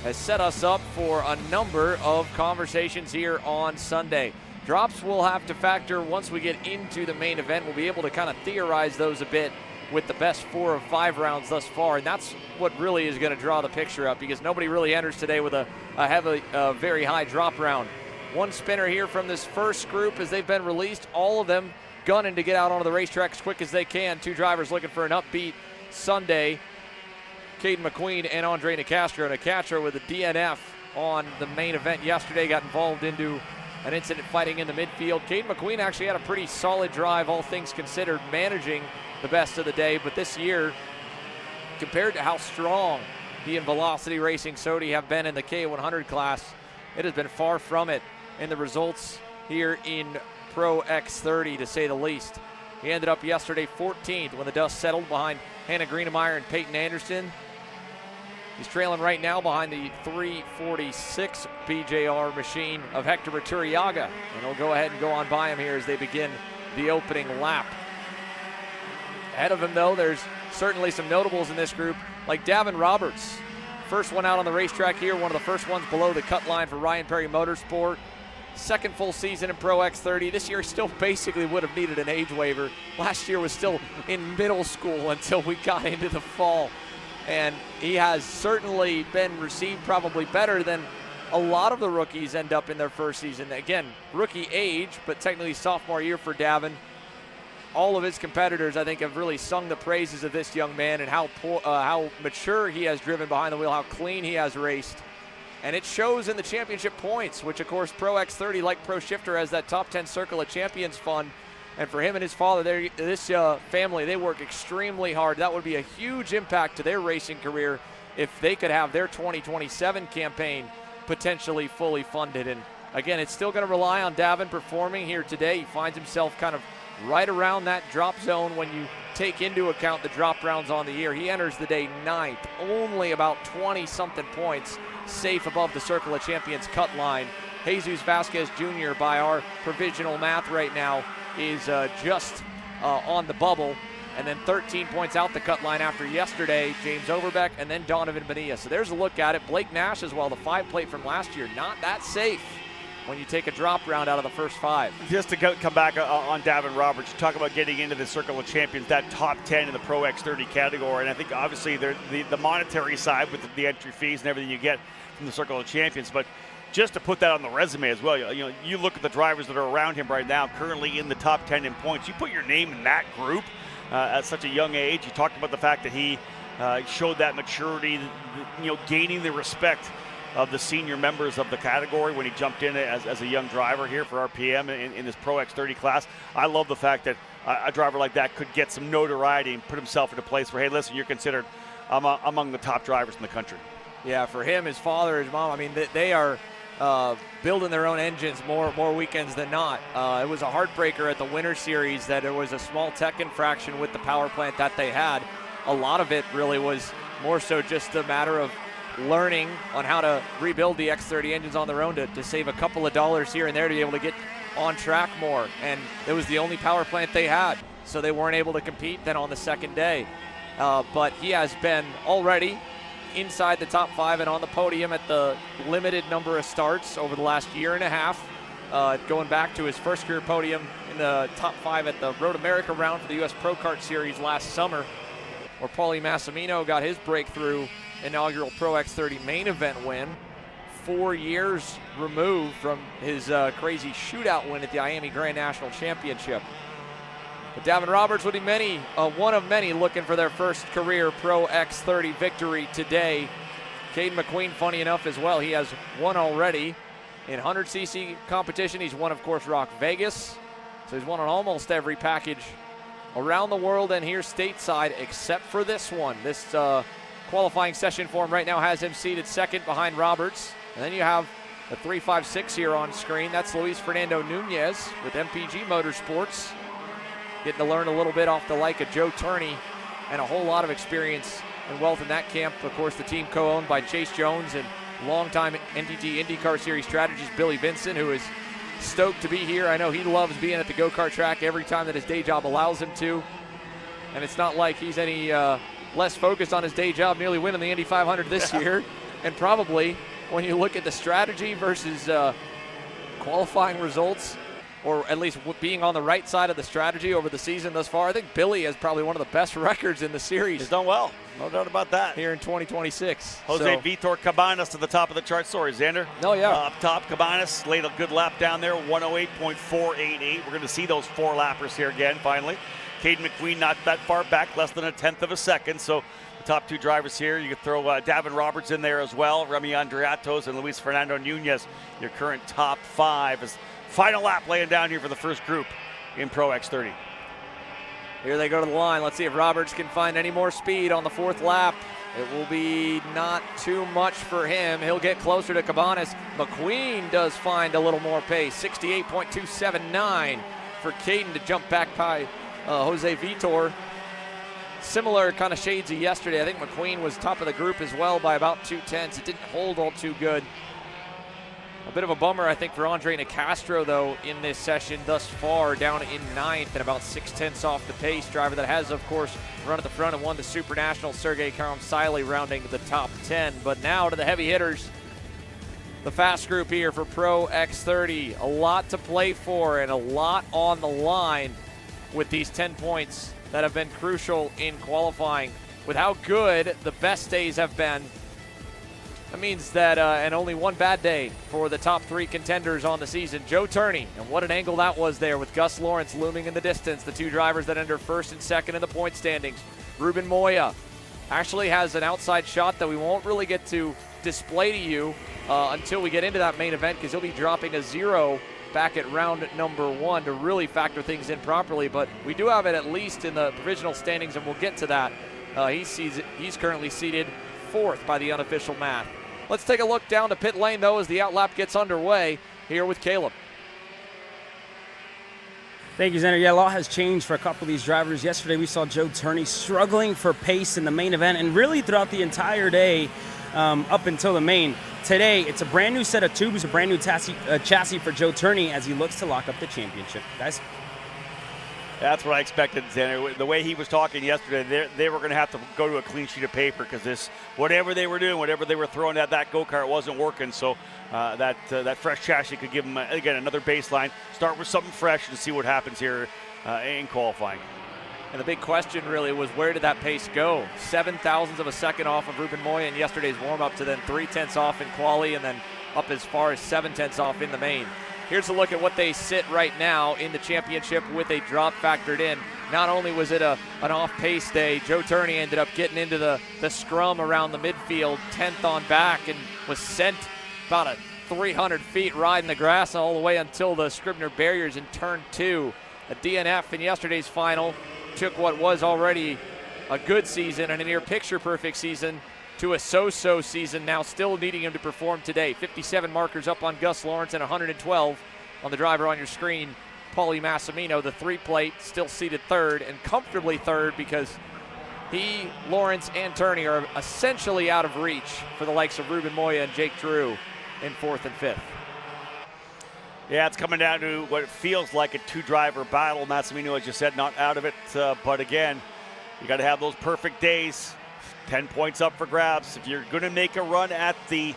has set us up for a number of conversations here on Sunday. Drops we'll have to factor once we get into the main event. We'll be able to kind of theorize those a bit with the best 4 of 5 rounds thus far, and that's what really is going to draw the picture up, because nobody really enters today with a very high drop round. One spinner here from this first group as they've been released, all of them gunning to get out onto the racetrack as quick as they can. Two drivers looking for an upbeat Sunday. Caden McQueen and Andre Nicastro. Nicastro with a DNF on the main event yesterday, got involved into an incident fighting in the midfield. Caden McQueen actually had a pretty solid drive, all things considered, managing the best of the day. But this year, compared to how strong he and Velocity Racing Sodi have been in the K100 class, it has been far from it in the results here in Pro X30, to say the least. He ended up yesterday 14th when the dust settled behind Hannah Greenemeyer and Peyton Anderson. He's trailing right now behind the 346 BJR machine of Hector Maturiaga, and he'll go ahead and go on by him here as they begin the opening lap. Ahead of him, though, there's certainly some notables in this group, like Davin Roberts. First one out on the racetrack here, one of the first ones below the cut line for Ryan Perry Motorsport. Second full season in Pro X30. This year still basically would have needed an age waiver. Last year was still in middle school until we got into the fall. And he has certainly been received probably better than a lot of the rookies end up in their first season. Again, rookie age, but technically sophomore year for Davin. All of his competitors, I think, have really sung the praises of this young man and how mature he has driven behind the wheel, how clean he has raced. And it shows in the championship points, which, of course, Pro X30, like Pro Shifter, has that top 10 Circle of Champions fund. And for him and his father, this family, they work extremely hard. That would be a huge impact to their racing career if they could have their 2027 campaign potentially fully funded. And again, it's still going to rely on Davin performing here today. He finds himself kind of right around that drop zone when you take into account the drop rounds on the year. He enters the day 9th, only about 20-something points safe above the Circle of Champions cut line. Jesus Vasquez Jr., by our provisional math right now, is just on the bubble, and then 13 points out the cut line after yesterday, James Overbeck, and then Donovan Bonilla. So there's a look at it. Blake Nash as well, the 5 plate from last year, not that safe when you take a drop round out of the first 5. Just to come back on Davin Roberts, you talk about getting into the Circle of Champions, that top 10 in the Pro X30 category, and I think obviously the monetary side with the entry fees and everything you get from the Circle of Champions, but just to put that on the resume as well, you look at the drivers that are around him right now, currently in the top 10 in points. You put your name in that group at such a young age. You talked about the fact that he showed that maturity, gaining the respect of the senior members of the category when he jumped in as a young driver here for RPM in this Pro X30 class. I love the fact that a driver like that could get some notoriety and put himself in a place where, hey, listen, you're considered among the top drivers in the country. Yeah, for him, his father, his mom, I mean, they are building their own engines more weekends than not. It was a heartbreaker at the Winter Series that there was a small tech infraction with the power plant that they had. A lot of it really was more so just a matter of learning on how to rebuild the X30 engines on their own to save a couple of dollars here and there to be able to get on track more, and it was the only power plant they had, so they weren't able to compete then on the second day. But he has been already inside the top 5 and on the podium at the limited number of starts over the last year and a half, going back to his first career podium in the top 5 at the Road America round for the U.S. Pro Kart Series last summer, where Paulie Massimino got his breakthrough inaugural Pro X30 main event win, 4 years removed from his crazy shootout win at the Miami Grand National Championship. But Davin Roberts will be one of many looking for their first career Pro X30 victory today. Caden McQueen, funny enough as well, he has won already. In 100cc competition, he's won, of course, Rock Vegas. So he's won on almost every package around the world and here stateside, except for this one. This qualifying session for him right now has him seated second behind Roberts. And then you have the 356 here on screen. That's Luis Fernando Nunez with MPG Motorsports. Getting to learn a little bit off the like of Joe Turney and a whole lot of experience and wealth in that camp. Of course, the team co-owned by Chase Jones and longtime NTT IndyCar Series strategist Billy Vincent, who is stoked to be here. I know he loves being at the go-kart track every time that his day job allows him to. And it's not like he's any less focused on his day job, nearly winning the Indy 500 this year. And probably when you look at the strategy versus qualifying results, or at least being on the right side of the strategy over the season thus far, I think Billy has probably one of the best records in the series. He's done well, no doubt about that. Here in 2026. Jose Vitor Cabanas to the top of the chart. Sorry, Xander. Oh, yeah. Up top, Cabanas laid a good lap down there, 108.488. We're going to see those 4-lappers here again, finally. Caden McQueen not that far back, less than a tenth of a second. So the top 2 drivers here, you could throw Davin Roberts in there as well, Remy Andreatos and Luis Fernando Nunez, your current top 5 as final lap laying down here for the first group in Pro X30. Here they go to the line. Let's see if Roberts can find any more speed on the 4th lap. It will be not too much for him. He'll get closer to Cabanas. McQueen does find a little more pace. 68.279 for Caden to jump back by Jose Vitor. Similar kind of shades of yesterday. I think McQueen was top of the group as well by about 2/10. It didn't hold all too good. A bit of a bummer, I think, for Andre Nicastro, though, in this session thus far, down in 9th and about 6/10 off the pace. Driver that has, of course, run at the front and won the Super National, Sergei Karamsily, rounding the top 10. But now to the heavy hitters, the fast group here for Pro X30. A lot to play for and a lot on the line with these 10 points that have been crucial in qualifying. With how good the best days have been, that means that, and only one bad day for the top 3 contenders on the season. Joe Turney, and what an angle that was there with Gus Lawrence looming in the distance, the 2 drivers that enter 1st and 2nd in the point standings. Ruben Moya actually has an outside shot that we won't really get to display to you until we get into that main event, because he'll be dropping a 0 back at round number 1 to really factor things in properly. But we do have it at least in the provisional standings, and we'll get to that. He's currently seated 4th by the unofficial math. Let's take a look down to pit lane, though, as the outlap gets underway here with Caleb. Thank you, Xander. Yeah, a lot has changed for a couple of these drivers. Yesterday, we saw Joe Turney struggling for pace in the main event and really throughout the entire day up until the main. Today, it's a brand new set of tubes, a brand new chassis for Joe Turney as he looks to lock up the championship. Guys? That's what I expected, Xander. The way he was talking yesterday, they were going to have to go to a clean sheet of paper, because whatever they were doing, whatever they were throwing at that go-kart wasn't working. So that fresh chassis could give them, again, another baseline. Start with something fresh and see what happens here in qualifying. And the big question really was, where did that pace go? 0.07 of a second off of Ruben Moya in yesterday's warm-up, to then 0.3 off in quali, and then up as far as 0.7 off in the main. Here's a look at what they sit right now in the championship with a drop factored in. Not only was it an off-pace day, Joe Turney ended up getting into the scrum around the midfield, 10th on back, and was sent about a 300 feet riding the grass all the way until the Scribner barriers in turn 2. A DNF in yesterday's final took what was already a good season and a near picture-perfect season to a so-so season, now still needing him to perform today. 57 markers up on Gus Lawrence and 112 on the driver on your screen, Paulie Massimino. The 3-plate still seated 3rd, and comfortably 3rd, because he, Lawrence, and Turney are essentially out of reach for the likes of Ruben Moya and Jake Drew in 4th and 5th. Yeah, it's coming down to what it feels like a two-driver battle. Massimino, as you said, not out of it. But again, you got to have those perfect days. 10 points up for grabs. If you're going to make a run at the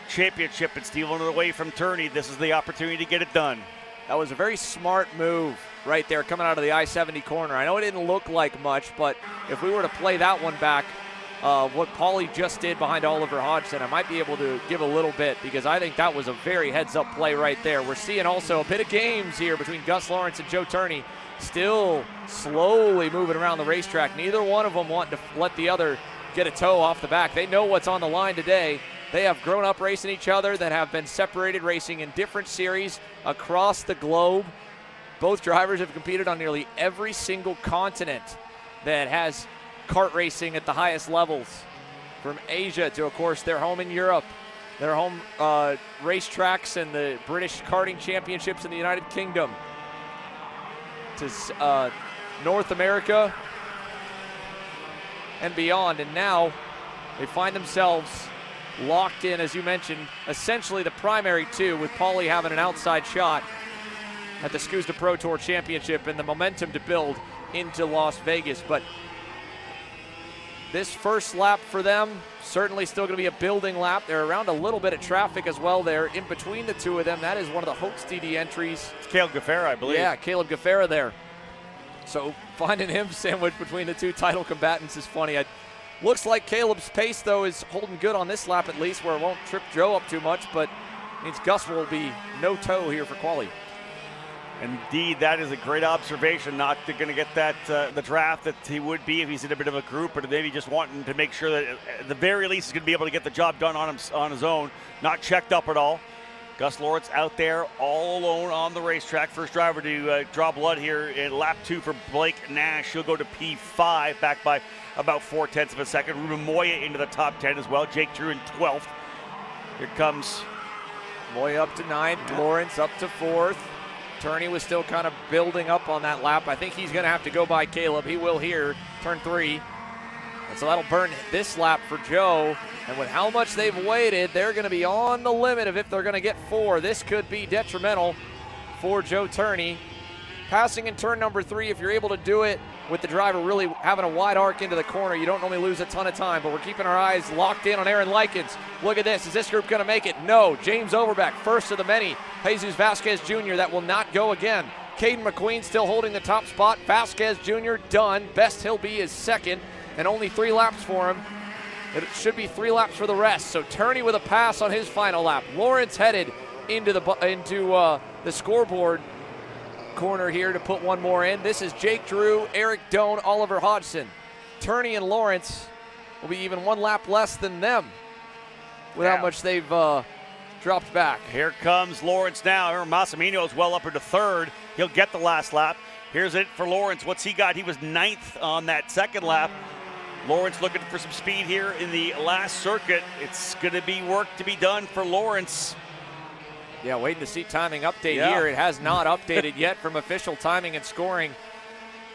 championship and stealing it away from Turney, this is the opportunity to get it done. That was a very smart move right there coming out of the I-70 corner. I know it didn't look like much, but if we were to play that one back, what Paulie just did behind Oliver Hodgson, I might be able to give a little bit, because I think that was a very heads-up play right there. We're seeing also a bit of games here between Gus Lawrence and Joe Turney, still slowly moving around the racetrack. Neither one of them wanting to let the other get a toe off the back. They know what's on the line today. They have grown up racing each other, that have been separated racing in different series across the globe. Both drivers have competed on nearly every single continent that has kart racing at the highest levels. From Asia to, of course, their home in Europe, their home racetracks and the British Karting Championships in the United Kingdom, to North America and beyond. And now they find themselves locked in, as you mentioned, essentially the primary two, with Paulie having an outside shot at the SKUSA Pro Tour Championship and the momentum to build into Las Vegas. But this first lap for them, certainly still going to be a building lap. They're around a little bit of traffic as well there in between the two of them. That is one of the Hoax DD entries. It's Caleb Gaffera, I believe. Yeah, Caleb Gaffera there. So finding him sandwiched between the two title combatants is funny. Looks like Caleb's pace, though, is holding good on this lap at least, where it won't trip Joe up too much, but means Gus will be no toe here for quali. Indeed, that is a great observation. Not going to get that the draft that he would be if he's in a bit of a group, or maybe just wanting to make sure that at the very least he's going to be able to get the job done on his own. Not checked up at all. Gus Lawrence out there all alone on the racetrack. First driver to draw blood here in lap 2 for Blake Nash. He'll go to P5, back by about 0.4 of a second. Ruben Moya into the top 10 as well. Jake Drew in 12th. Here comes Moya up to 9th, Lawrence up to 4th. Turney was still kind of building up on that lap. I think he's going to have to go by Caleb. He will here, turn 3. And so that'll burn this lap for Joe. And with how much they've waited, they're going to be on the limit of if they're going to get 4. This could be detrimental for Joe Turney. Passing in turn number 3, if you're able to do it with the driver really having a wide arc into the corner, you don't normally lose a ton of time, but we're keeping our eyes locked in on Aaron Likens. Look at this. Is this group going to make it? No. James Overbeck, first of the many. Jesus Vasquez Jr., that will not go again. Caden McQueen still holding the top spot. Vasquez Jr. done. Best he'll be is second, and only 3 laps for him. It should be 3 laps for the rest. So Turney with a pass on his final lap. Lawrence headed into the scoreboard corner here to put one more in. This is Jake Drew, Eric Doan, Oliver Hodgson. Turney and Lawrence will be even 1 lap less than them with how much they've dropped back. Here comes Lawrence now. Massimino is well up into 3rd. He'll get the last lap. Here's it for Lawrence. What's he got? He was 9th on that second lap. Lawrence looking for some speed here in the last circuit. It's going to be work to be done for Lawrence. Yeah, waiting to see timing update here. It has not updated yet from official timing and scoring.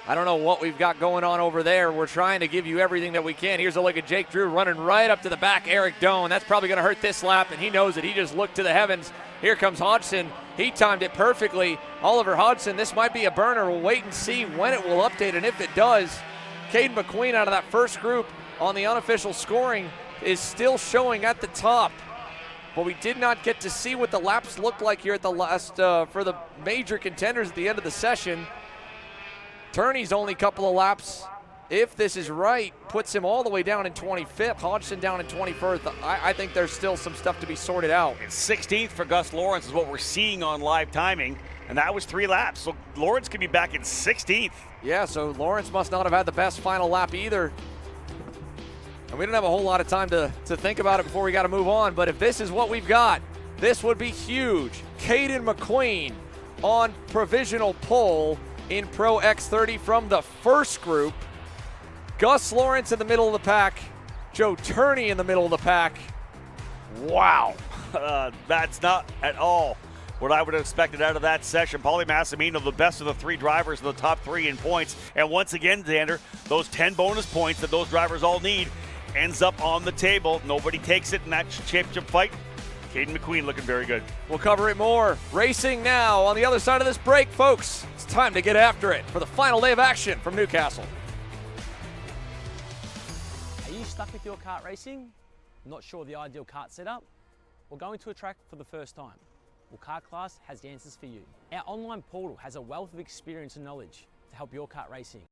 I don't know what we've got going on over there. We're trying to give you everything that we can. Here's a look at Jake Drew running right up to the back. Eric Doan, that's probably going to hurt this lap, and he knows it. He just looked to the heavens. Here comes Hodgson. He timed it perfectly. Oliver Hodgson, this might be a burner. We'll wait and see when it will update, and if it does, Caden McQueen out of that first group on the unofficial scoring is still showing at the top. But we did not get to see what the laps looked like here at the last for the major contenders at the end of the session. Turney's only couple of laps, if this is right, puts him all the way down in 25th. Hodgson down in 21st. I think there's still some stuff to be sorted out. And 16th for Gus Lawrence is what we're seeing on live timing, and that was 3 laps. So Lawrence could be back in 16th. Yeah, so Lawrence must not have had the best final lap either. And we don't have a whole lot of time to think about it before we got to move on. But if this is what we've got, this would be huge. Caden McQueen on provisional pole in Pro X30 from the first group. Gus Lawrence in the middle of the pack. Joe Turney in the middle of the pack. Wow. That's not at all what I would have expected out of that session. Paulie Massimino, the best of the 3 drivers in the top 3 in points. And once again, Xander, those 10 bonus points that those drivers all need ends up on the table. Nobody takes it in that championship fight. Caden McQueen looking very good. We'll cover it more. Racing now on the other side of this break, folks. It's time to get after it for the final day of action from Newcastle. Are you stuck with your kart racing? Not sure the ideal kart setup? Or going to a track for the first time? Well, Kart Class has the answers for you. Our online portal has a wealth of experience and knowledge to help your kart racing.